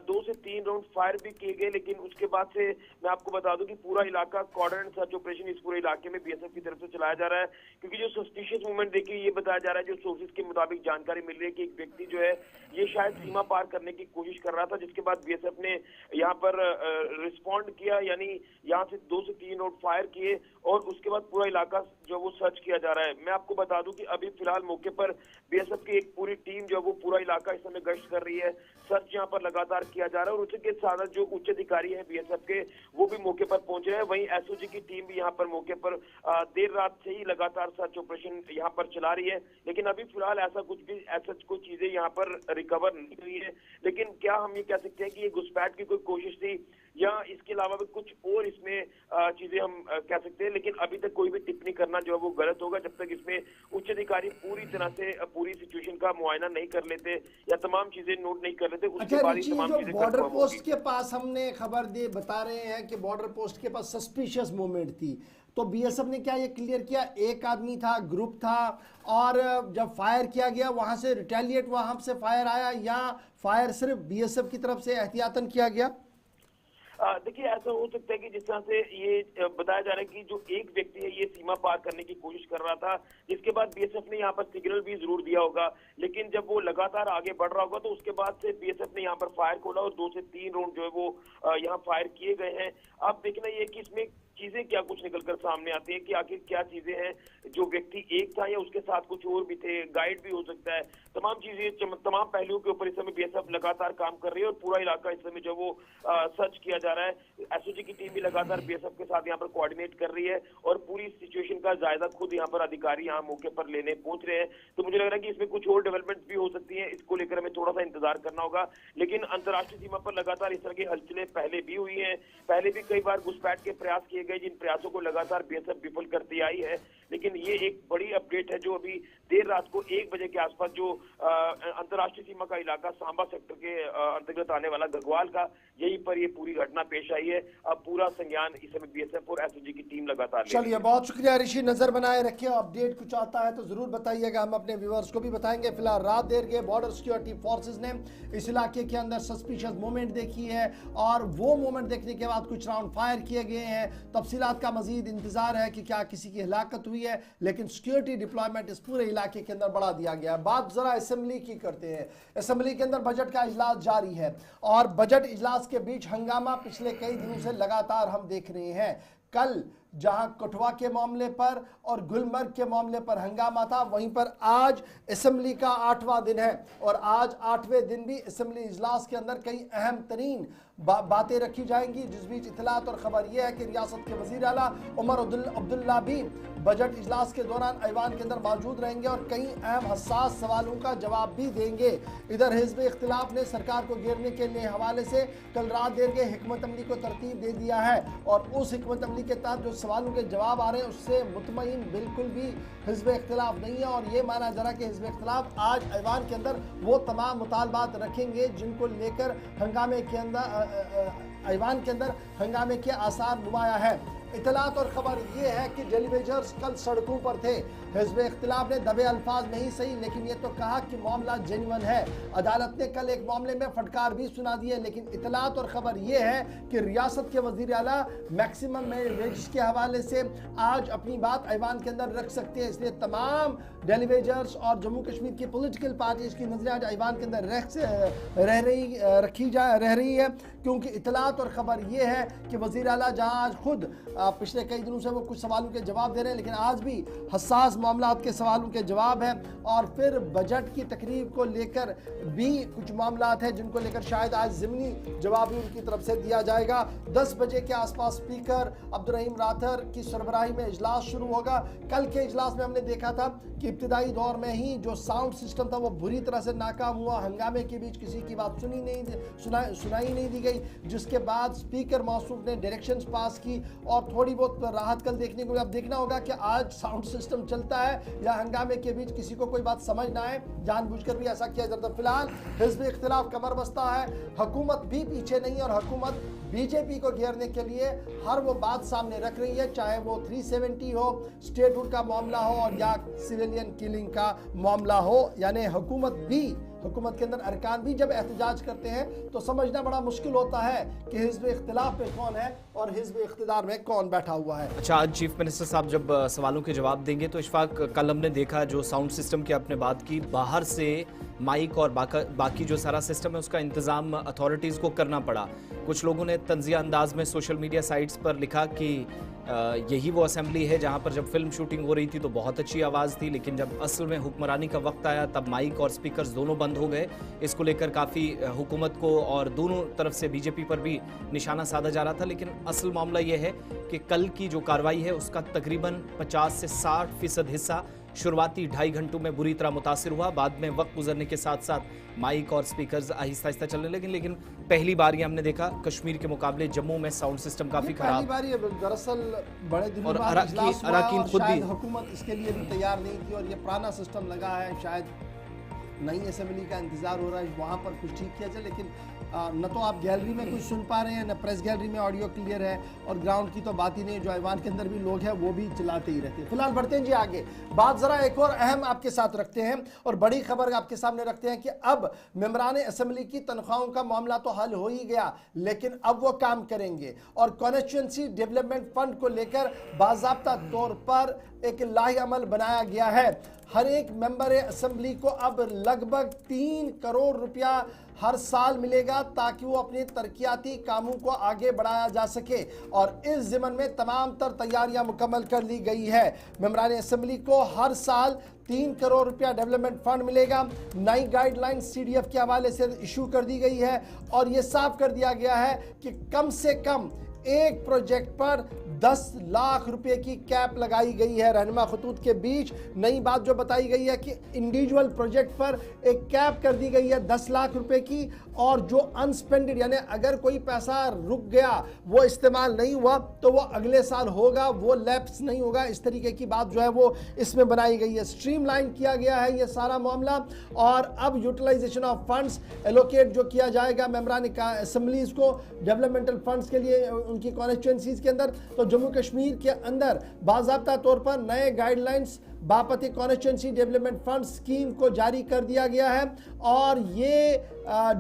Speaker 8: 2 से 3 राउंड फायर भी किए गए। लेकिन उसके बाद से मैं आपको बता दूं कि पूरा इलाका कॉर्डन एंड सर्च ऑपरेशन इस पूरे इलाके में BSF की तरफ से चलाया जा रहा है, क्योंकि जो सस्पिशियस मूवमेंट देखिए ये बताया जा रहा है, जो सोर्सेज के मुताबिक जानकारी मिल रही है कि एक व्यक्ति जो है ये शायद सीमा पार करने की कोशिश कर रहा था, जिसके बाद BSF ने यहाँ पर रिस्पॉन्ड किया, यानी यहाँ से 2 से 3 राउंड फायर किए और उसके बाद पूरा इलाका जो वो सर्च किया जा रहा है। मैं आपको बता दूं कि अभी फिलहाल मौके पर BSF की एक पूरी टीम जो वो पूरा इलाका इस समय गश्त कर रही है, सर्च यहाँ पर लगातार किया जा रहा है और उसके साथ जो उच्च अधिकारी हैं BSF के वो भी मौके पर पहुंच रहे हैं। वहीं SOG की टीम भी यहाँ पर मौके पर देर रात से ही लगातार सर्च ऑपरेशन यहाँ पर चला रही है, लेकिन अभी फिलहाल ऐसा कुछ भी कोई चीजें यहाँ पर रिकवर नहीं हुई है। लेकिन क्या हम ये कह सकते हैं कि ये घुसपैठ की कोई कोशिश थी या इसके अलावा भी कुछ और इसमें चीजें हम कह सकते हैं, लेकिन अभी तक कोई भी टिप्पणी करना जो है वो गलत होगा जब तक इसमें उच्च अधिकारी पूरी तरह से पूरी सिचुएशन का मुआयना नहीं कर लेते या तमाम चीजें नोट नहीं कर लेते। उसके बाद ही तमाम चीजें
Speaker 1: बॉर्डर पोस्ट के पास हमने खबर बता रहे हैं कि बॉर्डर पोस्ट के पास सस्पिशियस मूवमेंट थी, तो BSF ने क्या ये क्लियर किया एक आदमी था, ग्रुप था, और जब फायर किया गया वहां से रिटेलिएट वहां से फायर आया या फायर सिर्फ BSF की तरफ से एहतियातन किया गया?
Speaker 8: देखिए, ऐसा हो सकता है कि जिस तरह से ये बताया जा रहा है कि जो एक व्यक्ति है ये सीमा पार करने की कोशिश कर रहा था, जिसके बाद BSF ने यहाँ पर सिग्नल भी जरूर दिया होगा, लेकिन जब वो लगातार आगे बढ़ रहा होगा तो उसके बाद से BSF ने यहाँ पर फायर खोला और 2 से 3 राउंड जो है वो यहाँ फायर किए गए हैं। अब देखना ये कि इसमें चीजें क्या कुछ निकलकर सामने आती है कि आखिर क्या चीजें हैं, जो व्यक्ति एक था या उसके साथ कुछ और भी थे, गाइड भी हो सकता है, तमाम चीजें तमाम पहलुओं के ऊपर इस समय BSF लगातार काम कर रही है और पूरा इलाका इस समय जो वो सर्च किया जा रहा है। SOG की टीम भी लगातार BSF के साथ यहाँ पर कोऑर्डिनेट कर रही है और पूरी सिचुएशन का जायजा खुद यहाँ पर अधिकारी यहाँ मौके पर लेने पहुंच रहे हैं। तो मुझे लग रहा है कि इसमें कुछ और डेवलपमेंट भी हो सकती है, इसको लेकर हमें थोड़ा सा इंतजार करना होगा। लेकिन अंतर्राष्ट्रीय सीमा पर लगातार इस तरह की हलचलें पहले भी हुई है, पहले भी कई बार घुसपैठ के प्रयास किए गए, जिन प्रयासों को लगातार BSF विफल करती आई है। लेकिन ये एक बड़ी अपडेट है जो अभी देर रात को 1 बजे के आसपास जो अंतर्राष्ट्रीय सीमा का इलाका सांबा सेक्टर के अंतर्गत आने वाला गगवाल का, यहीं पर ये पूरी घटना पेश आई है। अब पूरा संज्ञान इस समय BSF और SOG की टीम लगातार
Speaker 1: चलिए, बहुत शुक्रिया ऋषि, नजर बनाए रखिए, अपडेट कुछ आता है तो जरूर बताइएगा, हम अपने व्यूअर्स को भी बताएंगे। फिलहाल रात देर के बॉर्डर सिक्योरिटी फोर्सेस ने इस इलाके के अंदर सस्पिशियस मूवमेंट देखी है और वो मूवमेंट देखने के बाद कुछ राउंड फायर किए गए हैं। तफसीलात का मजीद इंतजार है कि क्या किसी की हिलाकत हुई है, लेकिन सिक्योरिटी डिप्लॉयमेंट इस पूरे इलाके के अंदर बढ़ा दिया गया है। बात जरा असेंबली की करते हैं। असेंबली के अंदर बजट का इजलास जारी है और बजट इजलास के बीच हंगामा पिछले कई दिनों से लगातार हम देख रहे हैं। कल जहां कठुआ के मामले पर और गुलमर्ग के मामले पर हंगामा था, वहीं पर आज असेंबली का 8वां दिन है और आज 8वें दिन भी असेंबली इजलास के अंदर कई अहम तरीन बातें रखी जाएंगी। जिस बीच इतलात और खबर यह है कि रियासत के वजीर आला उमर अब्दुल्ला भी बजट इजलास के दौरान ऐवान के अंदर मौजूद रहेंगे और कई अहम हसास सवालों का जवाब भी देंगे। इधर हिज़्ब इख्तिलाफ ने सरकार को घेरने के लिए हवाले से कल रात देर के हिकमत अमली को तरतीब दे दिया है और उस हिकमत अमली के तहत जो सवालों के जवाब आ रहे हैं उससे मुतमईन बिल्कुल भी हिज़्ब इख्तिलाफ नहीं है और ये माना जा रहा है कि हिज़्ब इख्तिलाफ आज ऐवान के अंदर वो तमाम मुतालबात रखेंगे जिनको लेकर हंगामे के अंदर ऐवान के अंदर हंगामे के आसार नुमाया है। इतलात और खबर ये है कि डेलीवेजर्स कल सड़कों पर थे। हिज़्ब इख्तिलाफ ने दबे अल्फाज नहीं सही लेकिन ये तो कहा कि मामला जेन्युइन है। अदालत ने कल एक मामले में फटकार भी सुना दी है, लेकिन इतलात और खबर ये है कि रियासत के वजीर आला मैक्सिमम वेजेस के हवाले से आज अपनी बात ऐवान के अंदर रख सकते हैं। इसलिए तमाम डेलीवेजर्स और जम्मू कश्मीर की पॉलिटिकल पार्टीज की नजरें आज ऐवान के अंदर रह रही है, क्योंकि इतलात और खबर ये है कि वजीर आला जहाँ आज खुद पिछले कई दिनों से वो कुछ सवालों के जवाब दे रहे हैं, लेकिन आज भी हसास मामला के सवालों के जवाब है और फिर बजट की तकरीब को लेकर भी कुछ मामला हैं जिनको लेकर शायद आज ज़िमनी जवाब भी उनकी तरफ से दिया जाएगा। 10 बजे के आसपास स्पीकर अब्दुर्रहीम राथर की सरबराही में इजलास शुरू होगा। कल के इजलास में हमने देखा था कि इब्तिदाई दौर में ही जो साउंड सिस्टम था वो बुरी तरह से नाकाम हुआ। हंगामे के बीच किसी की बात सुनाई नहीं दी गई, जिसके बाद स्पीकर मौसूफ ने डायरेक्शंस पास की और थोड़ी बहुत राहत कल देखने को। अब देखना होगा कि आज साउंड सिस्टम चलता है या हंगामे के बीच किसी को कोई बात समझ ना आए, जानबूझकर भी ऐसा किया जाता है। फिलहाल हिज़्ब इख्तिलाफ कमर बस्ता है, हुकूमत भी पीछे नहीं और हुकूमत बीजेपी को घेरने के लिए हर वो बात सामने रख रही है, चाहे वो 370 हो, स्टेटहुड का मामला हो और या सिविलियन किलिंग का मामला हो। यानी हुकूमत के अंदर अरकान भी जब एहतजाज करते हैं तो समझना बड़ा मुश्किल होता है कि हिज़्ब इख्तिलाफ पे कौन है और हिज़्ब इख्तिदार में कौन बैठा हुआ है।
Speaker 2: अच्छा, आज चीफ मिनिस्टर साहब जब सवालों के जवाब देंगे तो इशफाक, कल हमने देखा जो साउंड सिस्टम की आपने बात की, बाहर से माइक और बाकी जो सारा सिस्टम है उसका इंतज़ाम अथॉरिटीज़ को करना पड़ा। कुछ लोगों ने तंज़िया अंदाज में सोशल मीडिया साइट्स पर लिखा कि यही वो असेंबली है जहां पर जब फिल्म शूटिंग हो रही थी तो बहुत अच्छी आवाज़ थी, लेकिन जब असल में हुक्मरानी का वक्त आया तब माइक और स्पीकर्स दोनों बंद हो गए। इसको लेकर काफ़ी हुकूमत को और दोनों तरफ से बीजेपी पर भी निशाना साधा जा रहा था। लेकिन असल मामला ये है कि कल की जो कार्रवाई है उसका तकरीबन 50 से 60% हिस्सा शुरुआती 2.5 घंटों में बुरी तरह मुतासिर हुआ। बाद में वक्त गुजरने के साथ साथ माइक और स्पीकर्स आहिस्ता आहिस्ता चलने लगे, लेकिन पहली बार ये हमने देखा कश्मीर के मुकाबले जम्मू में साउंड सिस्टम काफी खराब।
Speaker 1: पहली बार दरअसल बड़े दिनों
Speaker 2: और
Speaker 1: बाद इजलास हुआ
Speaker 2: अराकीन
Speaker 1: और
Speaker 2: खुद भी
Speaker 1: हुकूमत इसके लिए भी तैयार नहीं थी और ये पुराना सिस्टम लगा है। शायद नई असेंबली का इंतजार हो रहा है वहाँ पर कुछ ठीक किया जाए, लेकिन न तो आप गैलरी में कुछ सुन पा रहे हैं, न प्रेस गैलरी में ऑडियो क्लियर है और ग्राउंड की तो बात ही नहीं। जो ऐवान के अंदर भी लोग हैं वो भी चलाते ही रहते हैं। फिलहाल बढ़ते हैं जी आगे, बात जरा एक और अहम आपके साथ रखते हैं और बड़ी खबर आपके सामने रखते हैं कि अब मेंबरान असेंबली की तनख्वाहों का मामला तो हल हो ही गया, लेकिन अब वो काम करेंगे और कॉन्स्टिट्यूएंसी डेवलपमेंट फंड को लेकर बाज़ाब्ता तौर पर एक लाहेअमल बनाया गया है। हर एक मेंबर असेंबली को अब लगभग 3 करोड़ रुपया हर साल मिलेगा ताकि वो अपने तरक्याती कामों को आगे बढ़ाया जा सके और इस ज़िम्मन में तमाम तर तैयारियां मुकम्मल कर ली गई है। मेंबरान असेंबली को हर साल 3 करोड़ रुपया डेवलपमेंट फंड मिलेगा। नई गाइडलाइन CDF के हवाले से इशू कर दी गई है और ये साफ कर दिया गया है कि कम से कम एक प्रोजेक्ट पर 10 लाख रुपए की कैप लगाई गई है रहनुमा खतूत के बीच। नई बात जो बताई गई है कि इंडिविजुअल प्रोजेक्ट पर एक कैप कर दी गई है 10 लाख रुपए की और जो अनस्पेंडेड यानी अगर कोई पैसा रुक गया, वो इस्तेमाल नहीं हुआ तो वो अगले साल होगा, वो लैप्स नहीं होगा। इस तरीके की बात जो है वो इसमें बनाई गई है। स्ट्रीमलाइन किया गया है ये सारा मामला और अब यूटिलाइजेशन ऑफ फंड्स एलोकेट जो किया जाएगा मेंबरान असेंबलीज को डेवलपमेंटल फंड्स के लिए उनकी कॉन्स्टिट्यूएंसीज के अंदर, तो जम्मू कश्मीर के अंदर बाज़ाब्ता तौर पर नए गाइडलाइंस बापती कॉन्स्टिट्यूएंसी डेवलपमेंट फंड स्कीम को जारी कर दिया गया है और ये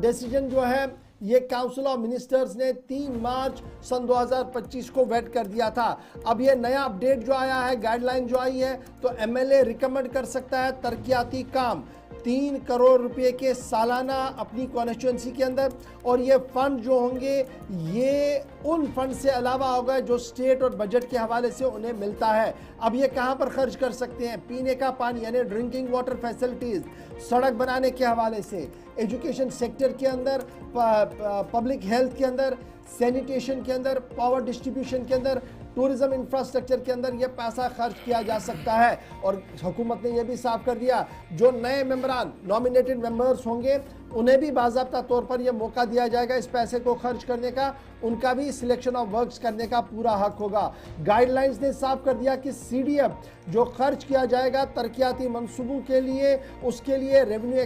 Speaker 1: डिसीजन जो है ये काउंसिल ऑफ मिनिस्टर्स ने 3 मार्च सन 2025 को वेट कर दिया था। अब ये नया अपडेट जो आया है, गाइडलाइन जो आई है, तो एमएलए रिकमेंड कर सकता है तरक्याती काम 3 करोड़ रुपए के सालाना अपनी कॉन्स्टिट्यूंसी के अंदर, और ये फंड जो होंगे ये उन फंड से अलावा होगा जो स्टेट और बजट के हवाले से उन्हें मिलता है। अब ये कहाँ पर खर्च कर सकते हैं? पीने का पानी यानी ड्रिंकिंग वाटर फैसिलिटीज़, सड़क बनाने के हवाले से, एजुकेशन सेक्टर के अंदर, पब्लिक हेल्थ के अंदर, सैनिटेशन के अंदर, पावर डिस्ट्रीब्यूशन के अंदर, टूरिज्म इंफ्रास्ट्रक्चर के अंदर यह पैसा खर्च किया जा सकता है। और हुकूमत ने यह भी साफ कर दिया जो नए मेंबरान नॉमिनेटेड मेंबर्स होंगे उन्हें भी बाज़ाब्ता तौर पर यह मौका दिया जाएगा इस पैसे को खर्च करने का, उनका भी सिलेक्शन ऑफ वर्क्स करने का पूरा हक होगा। गाइडलाइंस ने साफ कर दिया कि सीडीएफ जो खर्च किया जाएगा तरक्याती मंसूबों के लिए, उसके लिए revenue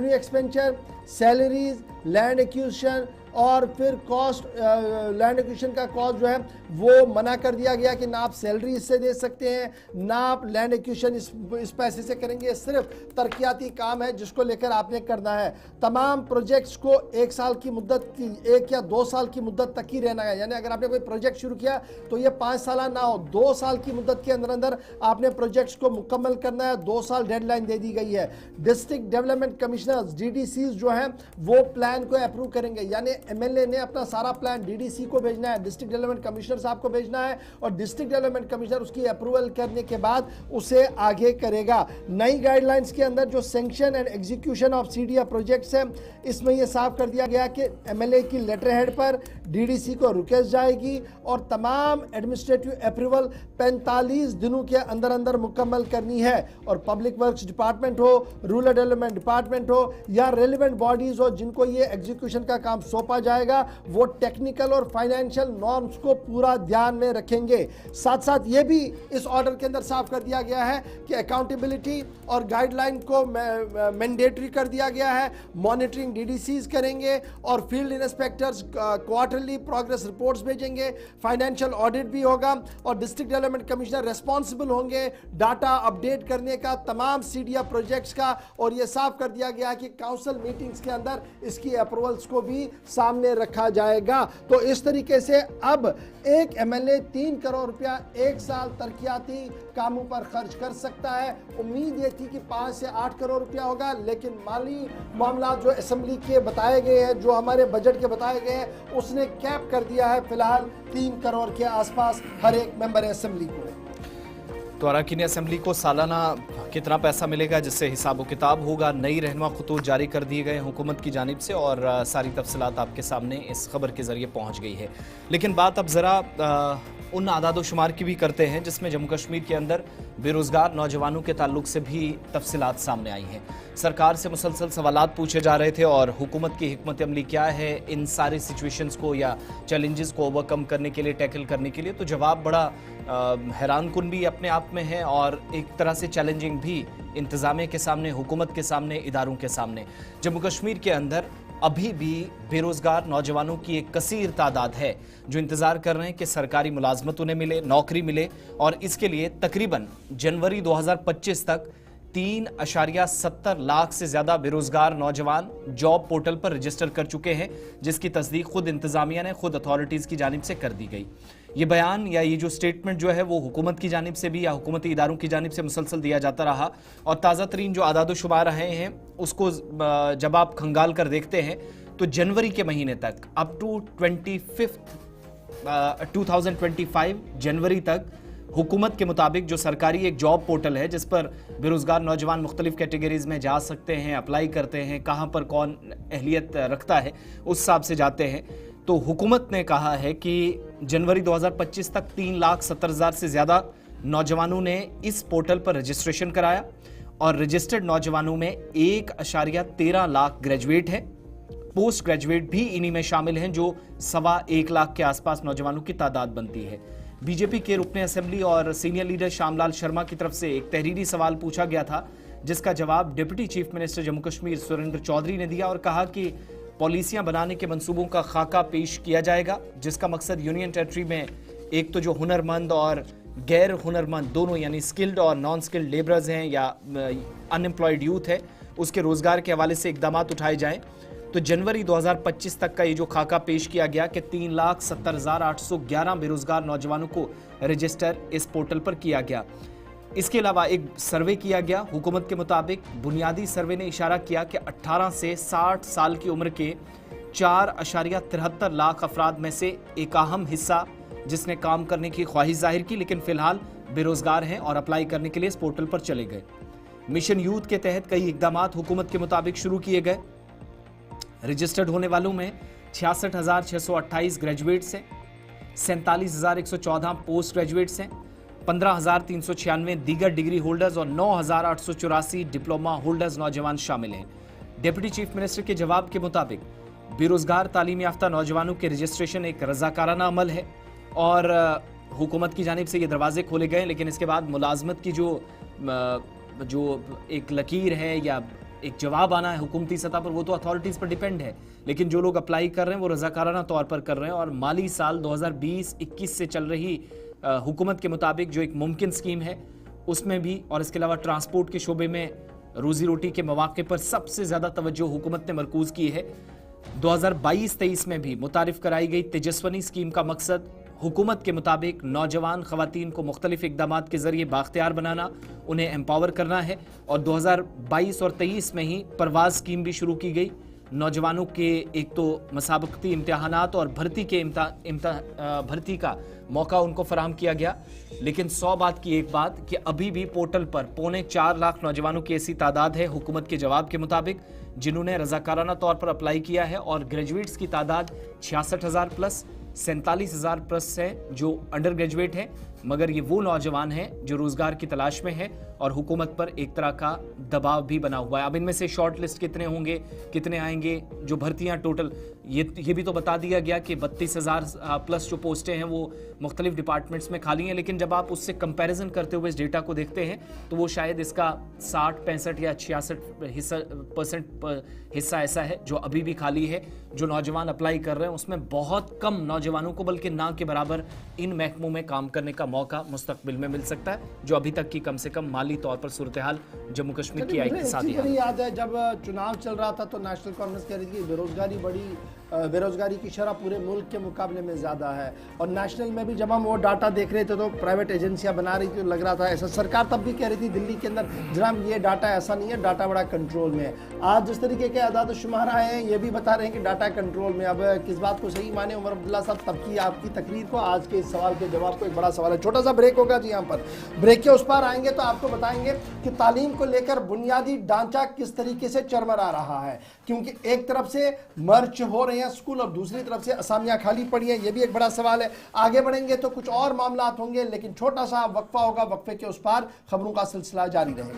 Speaker 1: expenditure, salaries, land acquisition और फिर कॉस्ट, लैंड एक्विजिशन का कॉस्ट जो है वो मना कर दिया गया कि ना आप सैलरी इससे दे सकते हैं, ना आप लैंड एक्विजिशन इस पैसे से करेंगे। सिर्फ तरक्याती काम है जिसको लेकर आपने करना है। तमाम प्रोजेक्ट्स को 1 साल की मुद्दत की, 1 या 2 साल की मुद्दत तक ही रहना है। यानी अगर आपने कोई प्रोजेक्ट शुरू किया तो ये 5 साल ना हो, 2 साल की मुद्दत के अंदर अंदर आपने प्रोजेक्ट्स को मुकम्मल करना है। 2 साल डेडलाइन दे दी गई है। डिस्ट्रिक्ट डेवलपमेंट कमिश्नर्स DDCs जो हैं वो प्लान को अप्रूव करेंगे। यानी एमएलए ने अपना सारा प्लान डीडीसी को भेजना है, डिस्ट्रिक्ट डेवलपमेंट कमिश्नर साहब को भेजना है, और डिस्ट्रिक्ट डेवलपमेंट कमिश्नर उसकी अप्रूवल करने के बाद उसे आगे करेगा। नई गाइडलाइंस के अंदर जो sanction and execution of CDF projects है, इसमें यह साफ कर दिया गया कि एमएलए की लेटर हेड पर डीडीसी को रिक्वेस्ट जाएगी और तमाम एडमिनिस्ट्रेटिव अप्रूवल 45 दिनों के अंदर अंदर मुकम्मल करनी है। और पब्लिक वर्क्स डिपार्टमेंट हो, रूरल डेवलपमेंट डिपार्टमेंट हो या रेलिवेंट बॉडीज हो जिनको ये एग्जीक्यूशन का काम सौंपा जाएगा, वो टेक्निकल और फाइनेंशियल नॉर्म्स को पूरा ध्यान में रखेंगे। साथ साथ ये भी इस ऑर्डर के अंदर साफ कर दिया गया है कि अकाउंटेबिलिटी और गाइडलाइन को मैंडेटरी कर दिया गया है। मॉनिटरिंग डीडीसीज करेंगे और field inspectors quarterly progress reports भेजेंगे। फाइनेंशियल ऑडिट भी होगा और डिस्ट्रिक्ट डेवलपमेंट कमिश्नर रेस्पॉन्सिबल होंगे डाटा अपडेट करने का, तमाम सीडीएफ प्रोजेक्ट्स का। और यह साफ कर दिया गया है कि काउंसिल मीटिंग्स के अंदर इसकी अप्रूवल्स को भी सामने रखा जाएगा। तो इस तरीके से अब एक एमएलए 3 करोड़ रुपया 1 साल तरक्याती कामों पर खर्च कर सकता है। उम्मीद ये थी कि 5 से 8 करोड़ रुपया होगा, लेकिन माली मामला जो असेंबली के बताए गए हैं, जो हमारे बजट के बताए गए हैं, उसने कैप कर दिया है फिलहाल 3 करोड़ के आसपास हर एक मेंबर असेंबली को।
Speaker 2: तो अरकान असेंबली को सालाना कितना पैसा मिलेगा जिससे हिसाब किताब होगा, नई रहनुमा खतूत जारी कर दिए गए हुकूमत की जानिब से और सारी तफसीलात आपके सामने इस खबर के ज़रिए पहुंच गई है। लेकिन बात अब ज़रा उन आदाद शुमार की भी करते हैं जिसमें जम्मू कश्मीर के अंदर बेरोज़गार नौजवानों के ताल्लुक से भी तफसीलात सामने आई हैं। सरकार से मुसलसल सवालात पूछे जा रहे थे और हुकूमत की हिकमत अमली क्या है इन सारी सिचुएशंस को या चैलेंजेस को ओवरकम करने के लिए, टैकल करने के लिए। तो जवाब बड़ा हैरान कुन भी अपने आप में है और एक तरह से चैलेंजिंग भी इंतज़ामिया के सामने, हुकूमत के सामने, इदारों के सामने। जम्मू कश्मीर के अंदर अभी भी बेरोज़गार नौजवानों की एक कसीर तादाद है जो इंतज़ार कर रहे हैं कि सरकारी मुलाजमत उन्हें मिले, नौकरी मिले, और इसके लिए तकरीबन जनवरी 2025 तक 3.70 लाख से ज़्यादा बेरोज़गार नौजवान जॉब पोर्टल पर रजिस्टर कर चुके हैं, जिसकी तस्दीक खुद इंतज़ामिया ने, खुद अथॉरिटीज़ की जानिब से कर दी गई। ये बयान या ये जो स्टेटमेंट जो है वो हुकूमत की जानिब से भी या हुकूमती इदारों की जानिब से मुसलसल दिया जाता रहा और ताज़ा तरीन जो आदाद शुमार रहे हैं उसको जब आप खंगाल कर देखते हैं तो जनवरी के महीने तक अप टू 2025 जनवरी तक हुकूमत के मुताबिक जो सरकारी एक जॉब पोर्टल है जिस पर बेरोज़गार नौजवान मुख्तलिफ कैटेगरीज़ में जा सकते हैं, अप्लाई करते हैं, कहाँ पर कौन अहलियत रखता है उस हिसाब से जाते हैं। तो हुकूमत ने कहा है कि जनवरी 2025 तक 3,70,000 से ज़्यादा नौजवानों ने इस पोर्टल पर रजिस्ट्रेशन कराया और रजिस्टर्ड नौजवानों में 1.13 लाख ग्रेजुएट हैं। पोस्ट ग्रेजुएट भी इन्हीं में शामिल हैं जो 1.25 लाख के आसपास नौजवानों की तादाद बनती है। बीजेपी के रुकने असेंबली और सीनियर लीडर श्यामलाल शर्मा की तरफ से एक तहरीरी सवाल पूछा गया था जिसका जवाब deputy chief minister Jammu Kashmir Surendra Chaudhary ने दिया और कहा कि पॉलिसियां बनाने के मंसूबों का खाका पेश किया जाएगा जिसका मकसद यूनियन टेरिटरी में एक तो जो हुनरमंद और गैर हुनरमंद दोनों यानी स्किल्ड और नॉन स्किल्ड लेबरर्स हैं या अनएम्प्लॉयड यूथ है उसके रोज़गार के हवाले से इकदाम उठाए जाएं। तो जनवरी 2025 तक का ये जो खाका पेश किया गया कि 3,70,811 बेरोजगार नौजवानों को रजिस्टर इस पोर्टल पर किया गया। इसके अलावा एक सर्वे किया गया। हुकूमत के मुताबिक बुनियादी सर्वे ने इशारा किया कि 18 से 60 साल की उम्र के 4.73 लाख अफराद में से एक अहम हिस्सा जिसने काम करने की ख्वाहिश जाहिर की, लेकिन फिलहाल बेरोजगार हैं और अप्लाई करने के लिए इस पोर्टल पर चले गए। मिशन यूथ के तहत कई इकदाम हुकूमत के मुताबिक शुरू किए गए। रजिस्टर्ड होने वालों में 66,628 ग्रेजुएट्स हैं, 47,114 पोस्ट ग्रेजुएट्स हैं, 15,396 दीगर डिग्री होल्डर्स और 9,884 डिप्लोमा होल्डर्स नौजवान शामिल हैं। डिप्टी चीफ मिनिस्टर के जवाब के मुताबिक बेरोजगार तालीम याफ्ता नौजवानों के रजिस्ट्रेशन एक रजाकाराना अमल है और हुकूमत की जानिब से ये दरवाजे खोले गए, लेकिन इसके बाद मुलाजमत की जो एक लकीर है या एक जवाब आना है हुकूमती सतह पर, वो तो अथॉरिटीज़ पर डिपेंड है। लेकिन जो लोग अप्लाई कर रहे हैं वो रजाकाराना तौर पर कर रहे हैं और माली साल 2020-21 से चल रही हुकूमत के मुताबिक जो एक मुमकिन स्कीम है उसमें भी, और इसके अलावा ट्रांसपोर्ट के शोबे में रोजी रोटी के मौके पर सबसे ज़्यादा तवज्जो हुकूमत ने मरकूज़ की है। 2022-23 में भी मुतारिफ कराई गई तेजस्वनी स्कीम का मकसद हुकूमत के मुताबिक नौजवान ख़वातीन को मुख्तलिफ इक़दाम के ज़रिए बाख्तियार बनाना, उन्हें एम्पावर करना है। और 2022 और 23 में ही परवाज़ स्कीम भी शुरू की गई। नौजवानों के एक तो मसाबकती इम्तहानात और भर्ती का मौका उनको फराहम किया गया। लेकिन 100 बात की एक बात कि अभी भी पोर्टल पर 3.25 लाख नौजवानों की ऐसी तादाद है हुकूमत के जवाब के मुताबिक जिन्होंने रजाकाराना तौर पर अप्लाई किया है, और ग्रेजुएट्स की तादाद 66,000 प्लस, 47,000 प्लस है जो अंडर ग्रेजुएट हैं, मगर ये वो नौजवान हैं जो रोजगार की तलाश में हैं और हुकूमत पर एक तरह का दबाव भी बना हुआ है। अब इनमें से शॉर्ट लिस्ट कितने होंगे, कितने आएंगे, जो भर्तियां टोटल ये भी तो बता दिया गया कि 32,000 प्लस जो पोस्टें हैं वो मुख्तलिफ डिपार्टमेंट्स में खाली हैं। लेकिन जब आप उससे कंपैरिजन करते हुए इस डेटा को देखते हैं तो वो शायद इसका 60-65 या 66% हिस्सा ऐसा है जो अभी भी खाली है। जो नौजवान अप्लाई कर रहे हैं उसमें बहुत कम नौजवानों को, बल्कि ना के बराबर, इन महकमों में काम करने का मौका मुस्तकबिल में मिल सकता है, जो अभी तक की कम से कम माली तौर पर सूरत हाल जम्मू कश्मीर की आई के साथ ही
Speaker 1: याद है जब चुनाव चल रहा था तो नेशनल कॉन्फ्रेंस कह रही थी बेरोजगारी की शरह पूरे मुल्क के मुकाबले में ज़्यादा है। और नेशनल में भी जब हम वो डाटा देख रहे थे तो प्राइवेट एजेंसियां बना रही थी तो लग रहा था ऐसा। सरकार तब भी कह रही थी दिल्ली के अंदर जनाब ये डाटा ऐसा नहीं है, डाटा बड़ा कंट्रोल में है। आज जिस तरीके के आदाद शुमार आए हैं ये भी बता रहे हैं कि डाटा कंट्रोल में। अब किस बात को सही माने उमर अब्दुल्ला साहब, तब की आपकी तकरीर को, आज के इस सवाल के जवाब को। एक बड़ा सवाल है, छोटा सा ब्रेक होगा जी। यहाँ पर ब्रेक के उस पार आएंगे तो आपको बताएंगे कि तालीम को लेकर बुनियादी ढांचा किस तरीके से चरमरा रहा है, क्योंकि एक तरफ से मर्ज हो रहे हैं स्कूल और दूसरी तरफ से असामियां खाली पड़ी हैं। यह भी एक बड़ा सवाल है। आगे बढ़ेंगे तो कुछ और मामला होंगे, लेकिन छोटा सा वक्फा होगा। वक्फे के उस पार खबरों का सिलसिला जारी रहेगा।